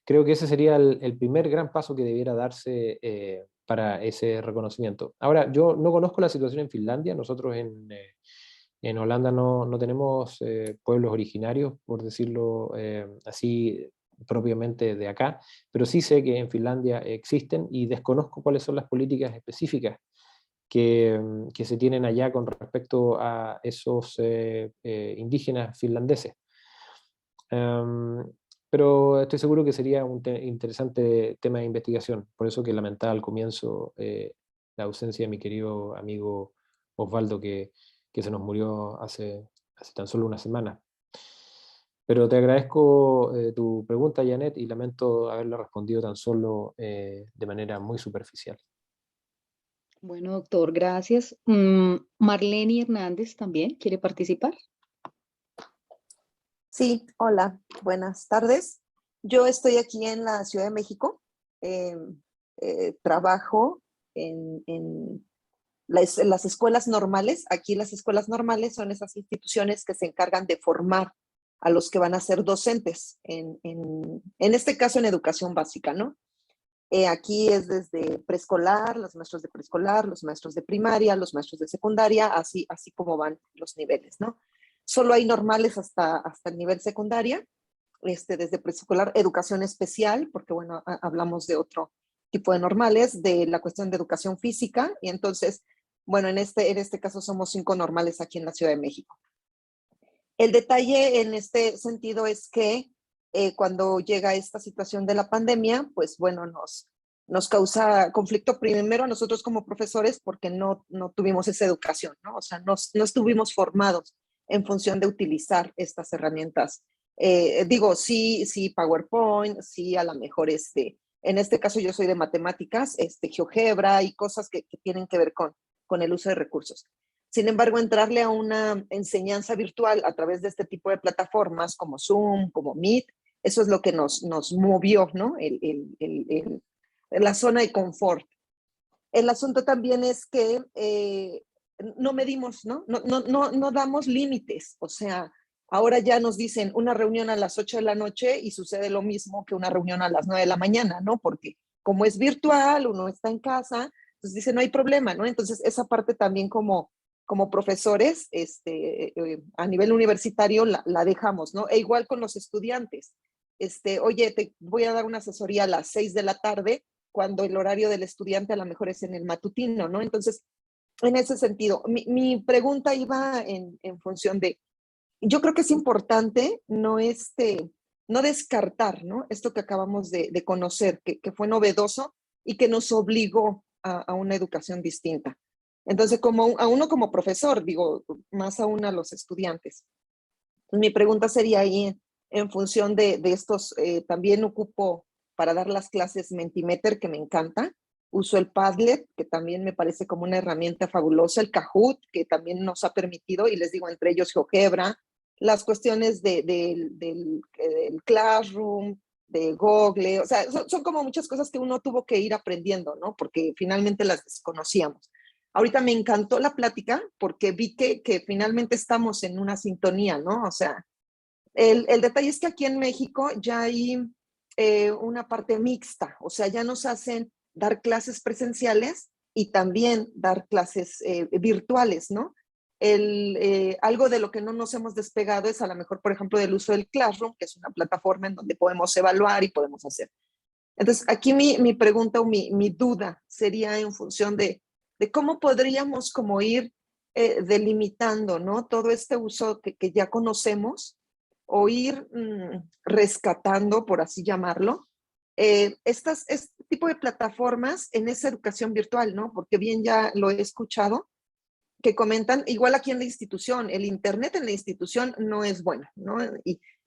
creo que ese sería el primer gran paso que debiera darse para ese reconocimiento. Ahora, yo no conozco la situación en Finlandia, nosotros en Holanda no tenemos pueblos originarios, por decirlo así propiamente de acá, pero sí sé que en Finlandia existen y desconozco cuáles son las políticas específicas que se tienen allá con respecto a esos indígenas finlandeses. Um, pero estoy seguro que sería un interesante tema de investigación, por eso que lamentaba al comienzo la ausencia de mi querido amigo Osvaldo, que se nos murió hace tan solo una semana. Pero te agradezco tu pregunta, Janet, y lamento haberla respondido tan solo de manera muy superficial. Bueno, doctor, gracias. Marlene Hernández también quiere participar. Sí, hola, buenas tardes. Yo estoy aquí en la Ciudad de México. Trabajo en las escuelas normales. Aquí las escuelas normales son esas instituciones que se encargan de formar a los que van a ser docentes, en este caso en educación básica, ¿no? Aquí es desde preescolar, los maestros de preescolar, los maestros de primaria, los maestros de secundaria, así como van los niveles, ¿no? Solo hay normales hasta el nivel secundaria, desde preescolar, educación especial, porque bueno, hablamos de otro tipo de normales, de la cuestión de educación física, y entonces, bueno, en este caso somos 5 normales aquí en la Ciudad de México. El detalle en este sentido es que cuando llega esta situación de la pandemia, pues bueno, nos causa conflicto primero a nosotros como profesores porque no tuvimos esa educación, ¿no? O sea, no estuvimos formados en función de utilizar estas herramientas. Digo, sí, PowerPoint, sí, a lo mejor en este caso yo soy de matemáticas, GeoGebra y cosas que tienen que ver con el uso de recursos. Sin embargo, entrarle a una enseñanza virtual a través de este tipo de plataformas como Zoom, como Meet, eso es lo que nos movió, ¿no? La zona de confort. El asunto también es que no medimos, ¿no? No damos límites. O sea, ahora ya nos dicen una reunión a las 8 de la noche y sucede lo mismo que una reunión a las 9 de la mañana, ¿no? Porque como es virtual, uno está en casa, entonces dice, no hay problema, ¿no? Entonces esa parte también como profesores a nivel universitario la dejamos, ¿no? E igual con los estudiantes. Oye, te voy a dar una asesoría a las 6 de la tarde, cuando el horario del estudiante a lo mejor es en el matutino, ¿no? Entonces, en ese sentido, mi pregunta iba en función de, yo creo que es importante no descartar, ¿no? Esto que acabamos de conocer, que fue novedoso y que nos obligó a una educación distinta. Entonces, a uno como profesor, digo, más aún a los estudiantes. Mi pregunta sería ahí en función de estos, también ocupo para dar las clases Mentimeter, que me encanta. Uso el Padlet, que también me parece como una herramienta fabulosa, el Kahoot, que también nos ha permitido, y les digo, entre ellos GeoGebra, las cuestiones del Classroom, de Google, o sea, son como muchas cosas que uno tuvo que ir aprendiendo, ¿no? Porque finalmente las desconocíamos. Ahorita me encantó la plática porque vi que finalmente estamos en una sintonía, ¿no? O sea, el detalle es que aquí en México ya hay una parte mixta, o sea, ya nos hacen dar clases presenciales y también dar clases virtuales, ¿no? Algo de lo que no nos hemos despegado es a lo mejor, por ejemplo, del uso del Classroom, que es una plataforma en donde podemos evaluar y podemos hacer. Entonces, aquí mi pregunta o mi duda sería en función de cómo podríamos como ir delimitando, ¿no? Todo este uso que ya conocemos o ir rescatando, por así llamarlo, este tipo de plataformas en esa educación virtual, ¿no? Porque bien ya lo he escuchado, que comentan, igual aquí en la institución, el internet en la institución no es bueno, ¿no?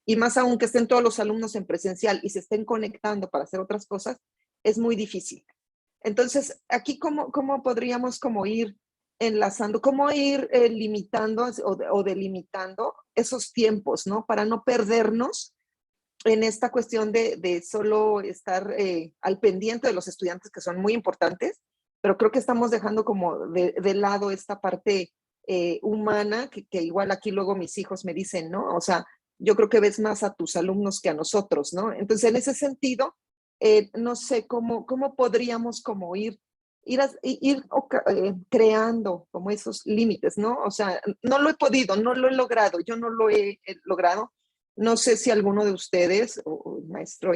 Y más aún que estén todos los alumnos en presencial y se estén conectando para hacer otras cosas, es muy difícil. Entonces, aquí, ¿cómo podríamos como ir enlazando, cómo ir limitando o delimitando esos tiempos, ¿no? Para no perdernos en esta cuestión de solo estar al pendiente de los estudiantes, que son muy importantes, pero creo que estamos dejando como de lado esta parte humana, que igual aquí luego mis hijos me dicen, ¿no? O sea, yo creo que ves más a tus alumnos que a nosotros, ¿no? Entonces, en ese sentido, no sé cómo podríamos como ir creando como esos límites, ¿no? O sea, no lo he podido, no lo he logrado, yo no lo he logrado. No sé si alguno de ustedes, o el maestro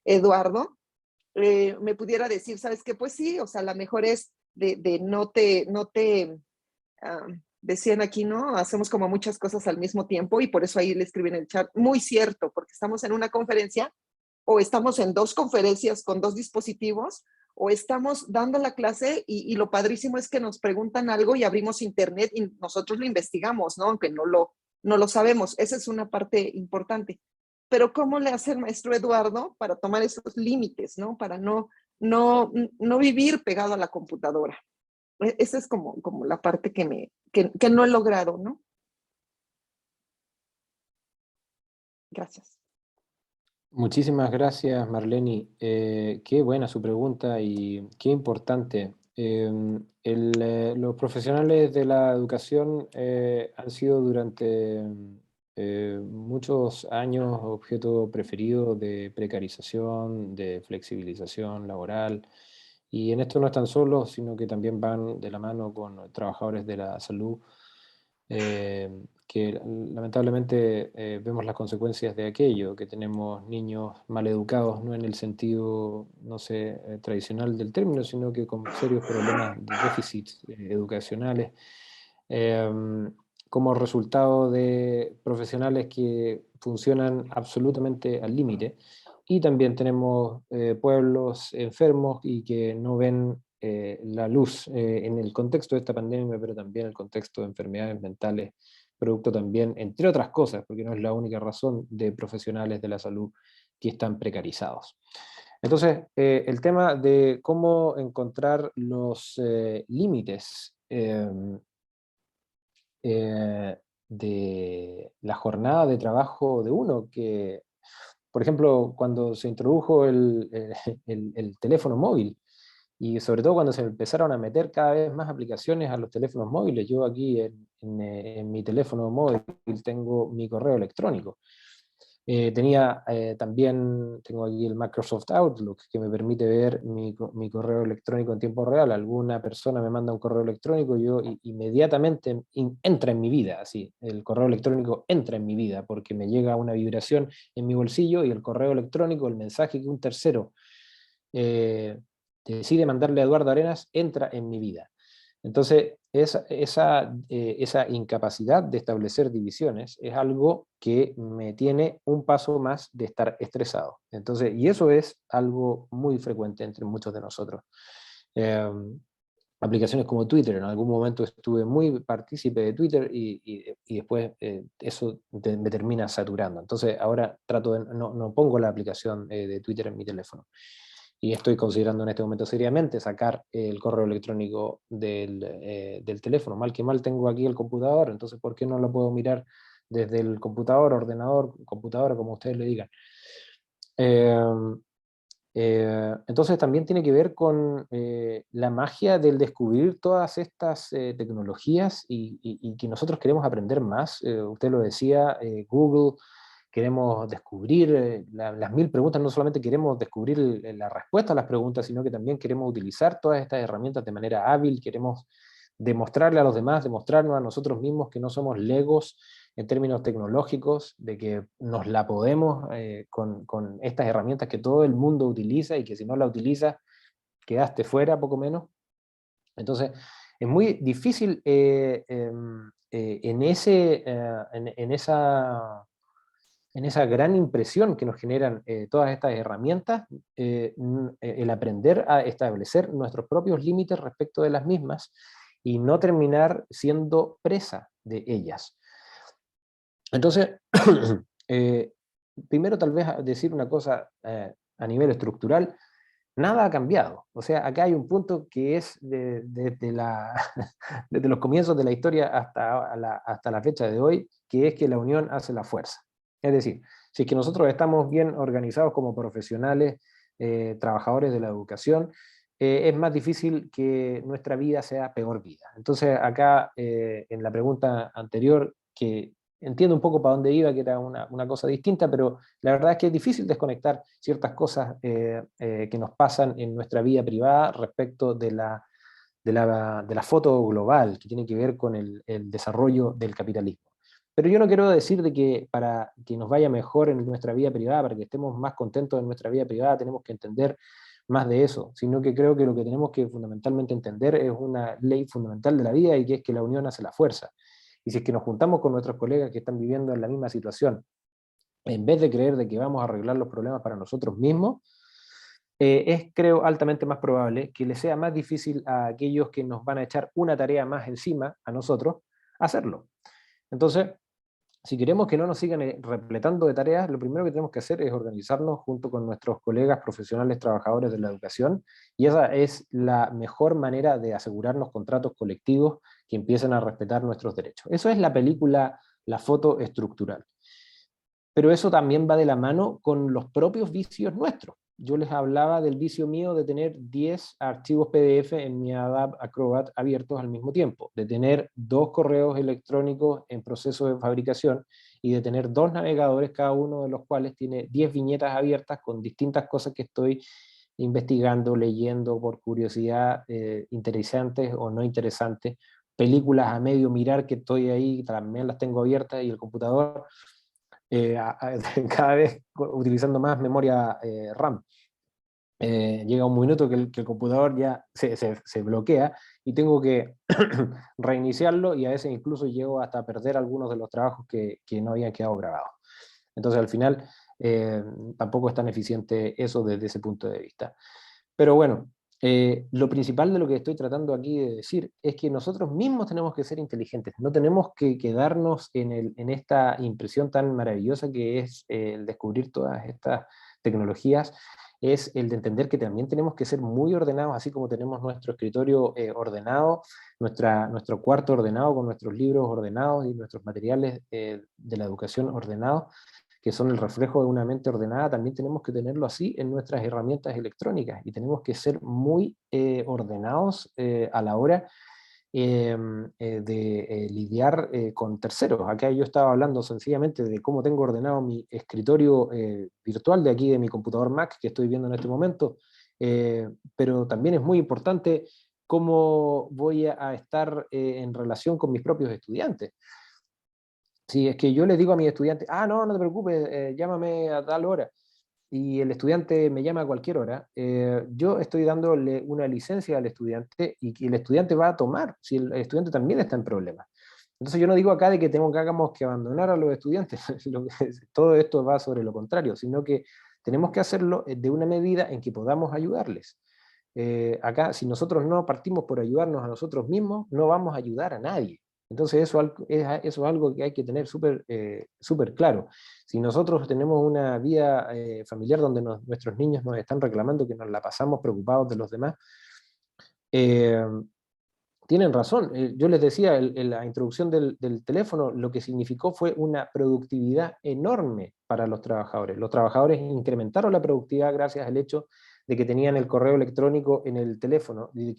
Eduardo, me pudiera decir, ¿sabes qué? Pues sí, o sea, la mejor es de decían aquí, ¿no? Hacemos como muchas cosas al mismo tiempo y por eso ahí le escribí en el chat, muy cierto, porque estamos en una conferencia o estamos en 2 conferencias con 2 dispositivos o estamos dando la clase y lo padrísimo es que nos preguntan algo y abrimos internet y nosotros lo investigamos, ¿no? Aunque no lo sabemos. Esa es una parte importante. Pero ¿cómo le hace el maestro Eduardo para tomar esos límites, ¿no? Para no vivir pegado a la computadora. Esa es como la parte que no he logrado, ¿no? Gracias. Muchísimas gracias, Marlene. Qué buena su pregunta y qué importante. Los profesionales de la educación han sido durante muchos años objeto preferido de precarización, de flexibilización laboral. Y en esto no están solos, sino que también van de la mano con trabajadores de la salud que lamentablemente vemos las consecuencias de aquello, que tenemos niños mal educados, no en el sentido, no sé, tradicional del término, sino que con serios problemas de déficits educacionales, como resultado de profesionales que funcionan absolutamente al límite. Y también tenemos pueblos enfermos y que no ven la luz en el contexto de esta pandemia, pero también en el contexto de enfermedades mentales, producto también, entre otras cosas, porque no es la única razón, de profesionales de la salud que están precarizados. Entonces, el tema de cómo encontrar los límites de la jornada de trabajo de uno, que, por ejemplo, cuando se introdujo el teléfono móvil, y sobre todo cuando se empezaron a meter cada vez más aplicaciones a los teléfonos móviles. Yo aquí en mi teléfono móvil tengo mi correo electrónico. Tengo aquí el Microsoft Outlook, que me permite ver mi correo electrónico en tiempo real. Alguna persona me manda un correo electrónico, yo inmediatamente entra en mi vida, así, el correo electrónico entra en mi vida, porque me llega una vibración en mi bolsillo y el correo electrónico, el mensaje que un tercero decide mandarle a Eduardo Arenas, entra en mi vida. Entonces, esa incapacidad de establecer divisiones es algo que me tiene un paso más de estar estresado. Entonces, y eso es algo muy frecuente entre muchos de nosotros. Aplicaciones como Twitter, en algún momento estuve muy partícipe de Twitter y después eso me termina saturando. Entonces, ahora trato de, no pongo la aplicación de Twitter en mi teléfono. Y estoy considerando en este momento seriamente sacar el correo electrónico del teléfono. Mal que mal tengo aquí el computador, entonces ¿por qué no lo puedo mirar desde el computador, ordenador, computadora, como ustedes le digan? Entonces también tiene que ver con la magia del descubrir todas estas tecnologías y que nosotros queremos aprender más. Usted lo decía, Google, queremos descubrir las 1000 preguntas, no solamente queremos descubrir la respuesta a las preguntas, sino que también queremos utilizar todas estas herramientas de manera hábil, queremos demostrarle a los demás, demostrarnos a nosotros mismos que no somos legos en términos tecnológicos, de que nos la podemos con estas herramientas que todo el mundo utiliza y que si no la utilizas, quedaste fuera, poco menos. Entonces, es muy difícil en esa gran impresión que nos generan todas estas herramientas, el aprender a establecer nuestros propios límites respecto de las mismas y no terminar siendo presa de ellas. Entonces, primero tal vez decir una cosa a nivel estructural, nada ha cambiado. O sea, acá hay un punto que es desde los comienzos de la historia hasta la fecha de hoy, que es que la unión hace la fuerza. Es decir, si es que nosotros estamos bien organizados como profesionales, trabajadores de la educación, es más difícil que nuestra vida sea peor vida. Entonces acá, en la pregunta anterior, que entiendo un poco para dónde iba, que era una cosa distinta, pero la verdad es que es difícil desconectar ciertas cosas que nos pasan en nuestra vida privada respecto de la foto global, que tiene que ver con el desarrollo del capitalismo. Pero yo no quiero decir de que para que nos vaya mejor en nuestra vida privada, para que estemos más contentos en nuestra vida privada, tenemos que entender más de eso, sino que creo que lo que tenemos que fundamentalmente entender es una ley fundamental de la vida, y que es que la unión hace la fuerza. Y si es que nos juntamos con nuestros colegas que están viviendo en la misma situación, en vez de creer de que vamos a arreglar los problemas para nosotros mismos, es, creo, altamente más probable que les sea más difícil a aquellos que nos van a echar una tarea más encima a nosotros hacerlo. Entonces, si queremos que no nos sigan repletando de tareas, lo primero que tenemos que hacer es organizarnos junto con nuestros colegas profesionales trabajadores de la educación, y esa es la mejor manera de asegurarnos contratos colectivos que empiecen a respetar nuestros derechos. Eso es la película, la foto estructural. Pero eso también va de la mano con los propios vicios nuestros. Yo les hablaba del vicio mío de tener 10 archivos PDF en mi Adobe Acrobat abiertos al mismo tiempo, de tener 2 correos electrónicos en proceso de fabricación, y de tener 2 navegadores, cada uno de los cuales tiene 10 viñetas abiertas con distintas cosas que estoy investigando, leyendo por curiosidad, interesantes o no interesantes, películas a medio mirar que estoy ahí, también las tengo abiertas, y el computador cada vez utilizando más memoria RAM. Llega un minuto que el computador ya se bloquea, y tengo que reiniciarlo, y a veces incluso llego hasta perder algunos de los trabajos que no habían quedado grabados. Entonces al final tampoco es tan eficiente eso desde ese punto de vista. Pero bueno, lo principal de lo que estoy tratando aquí de decir es que nosotros mismos tenemos que ser inteligentes, no tenemos que quedarnos en esta impresión tan maravillosa que es el descubrir todas estas tecnologías. Es el de entender que también tenemos que ser muy ordenados, así como tenemos nuestro escritorio ordenado, nuestro cuarto ordenado, con nuestros libros ordenados y nuestros materiales de la educación ordenados, que son el reflejo de una mente ordenada. También tenemos que tenerlo así en nuestras herramientas electrónicas, y tenemos que ser muy ordenados a la hora de lidiar con terceros. Acá yo estaba hablando sencillamente de cómo tengo ordenado mi escritorio virtual de aquí, de mi computador Mac que estoy viendo en este momento, pero también es muy importante cómo voy a estar en relación con mis propios estudiantes. Si es que yo le digo a mi estudiante, no te preocupes, llámame a tal hora, y el estudiante me llama a cualquier hora, yo estoy dándole una licencia al estudiante, y que el estudiante va a tomar, si el estudiante también está en problemas. Entonces yo no digo acá de que tengamos que abandonar a los estudiantes, todo esto va sobre lo contrario, sino que tenemos que hacerlo de una medida en que podamos ayudarles. Acá, si nosotros no partimos por ayudarnos a nosotros mismos, no vamos a ayudar a nadie. Entonces eso es algo que hay que tener súper claro. Si nosotros tenemos una vida familiar donde nuestros niños nos están reclamando que nos la pasamos preocupados de los demás, tienen razón. Yo les decía, la introducción del teléfono lo que significó fue una productividad enorme para los trabajadores. Los trabajadores incrementaron la productividad gracias al hecho de que tenían el correo electrónico en el teléfono, y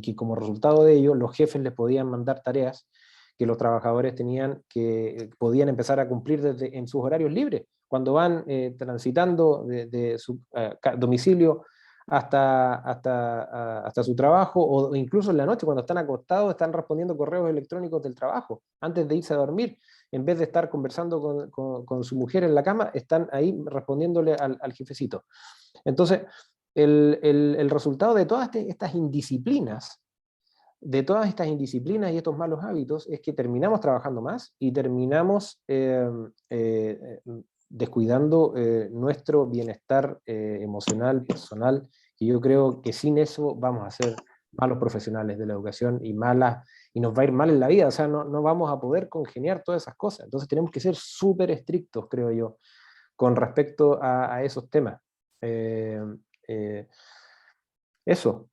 que como resultado de ello los jefes les podían mandar tareas que los trabajadores podían empezar a cumplir en sus horarios libres, cuando van transitando de su domicilio hasta su trabajo, o incluso en la noche cuando están acostados están respondiendo correos electrónicos del trabajo antes de irse a dormir. En vez de estar conversando con su mujer en la cama, están ahí respondiéndole al jefecito. Entonces, el resultado de todas estas indisciplinas, y estos malos hábitos, es que terminamos trabajando más y terminamos descuidando nuestro bienestar emocional, personal, y yo creo que sin eso vamos a ser malos profesionales de la educación y nos va a ir mal en la vida. O sea, no vamos a poder congeniar todas esas cosas. Entonces tenemos que ser súper estrictos, creo yo, con respecto a esos temas. Eso.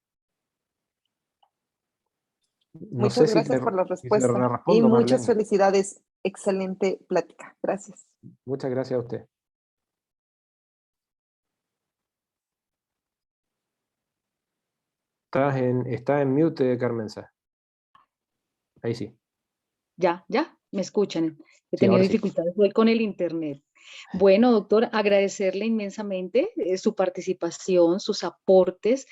No sé Muchas gracias por la si le respuesta y respondo, muchas Marlene. felicidades. Excelente plática. Gracias. Muchas gracias a usted. Estás en mute, Carmenza. Ahí sí. Ya, me escuchan. He Sí, tenido ahora sí. dificultades hoy con el internet. Bueno, doctor, agradecerle inmensamente su participación, sus aportes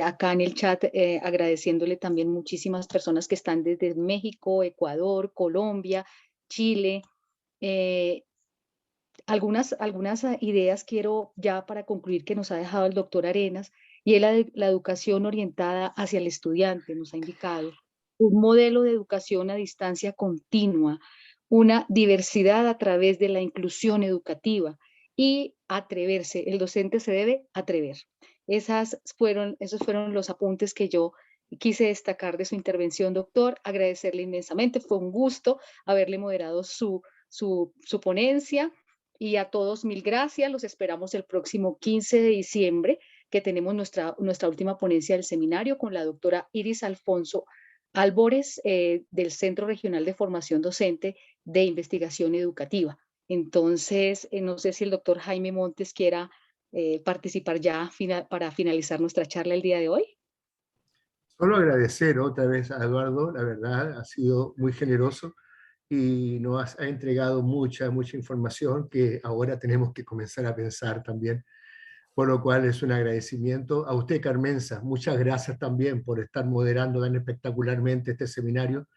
acá en el chat, agradeciéndole también muchísimas personas que están desde México, Ecuador, Colombia, Chile. eh, algunas ideas quiero ya para concluir que nos ha dejado el doctor Arenas, y es la educación orientada hacia el estudiante, nos ha indicado un modelo de educación a distancia continua, una diversidad a través de la inclusión educativa y atreverse. El docente se debe atrever. Esos fueron los apuntes que yo quise destacar de su intervención, doctor. Agradecerle inmensamente. Fue un gusto haberle moderado su ponencia. Y a todos, mil gracias. Los esperamos el próximo 15 de diciembre, que tenemos nuestra última ponencia del seminario con la doctora Iris Alfonso Álvarez, del Centro Regional de Formación Docente de Investigación Educativa. Entonces, no sé si el doctor Jaime Montes quiera participar ya para finalizar nuestra charla el día de hoy. Solo agradecer otra vez a Eduardo, la verdad, ha sido muy generoso y nos ha entregado mucha información que ahora tenemos que comenzar a pensar también, por lo cual es un agradecimiento. A usted, Carmenza, muchas gracias también por estar moderando tan espectacularmente este seminario,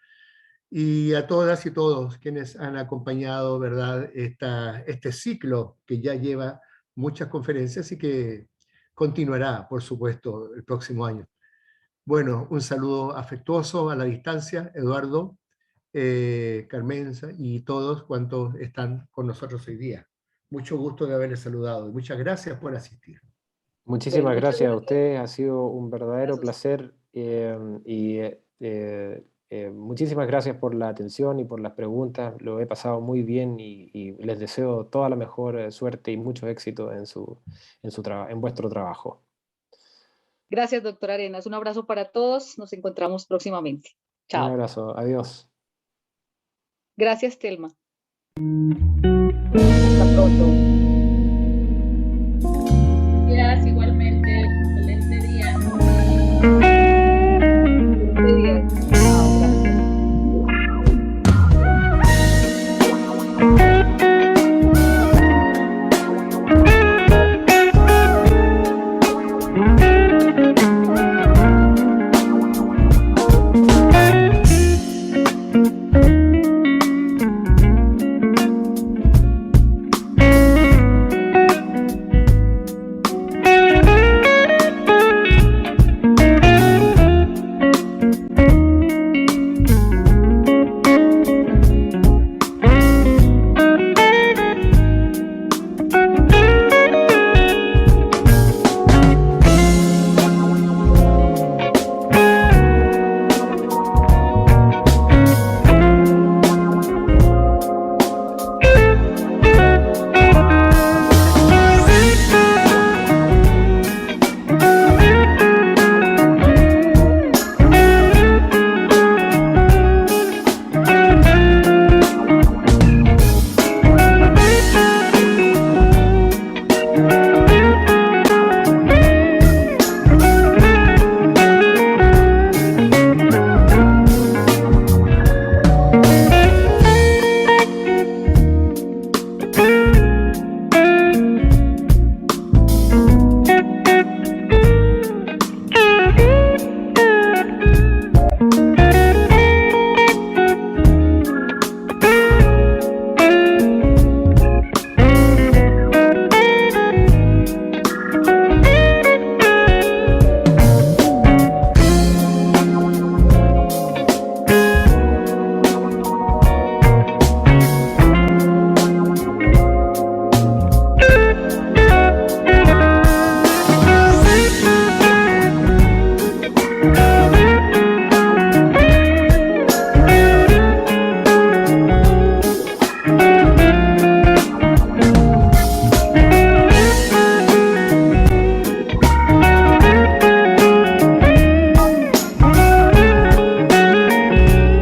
y a todas y todos quienes han acompañado, ¿verdad?, este ciclo que ya lleva muchas conferencias y que continuará, por supuesto, el próximo año. Bueno, un saludo afectuoso a la distancia, Eduardo, Carmenza y todos cuantos están con nosotros hoy día. Mucho gusto de haberles saludado y muchas gracias por asistir. Muchísimas Bueno, muchas gracias a gracias. ustedes, ha sido un verdadero Gracias. placer muchísimas gracias por la atención y por las preguntas, lo he pasado muy bien y les deseo toda la mejor suerte y mucho éxito en vuestro trabajo. Gracias, doctor Arenas. Un abrazo para todos. Nos encontramos próximamente. Un Chao. abrazo, adiós. Gracias, Telma. Hasta pronto.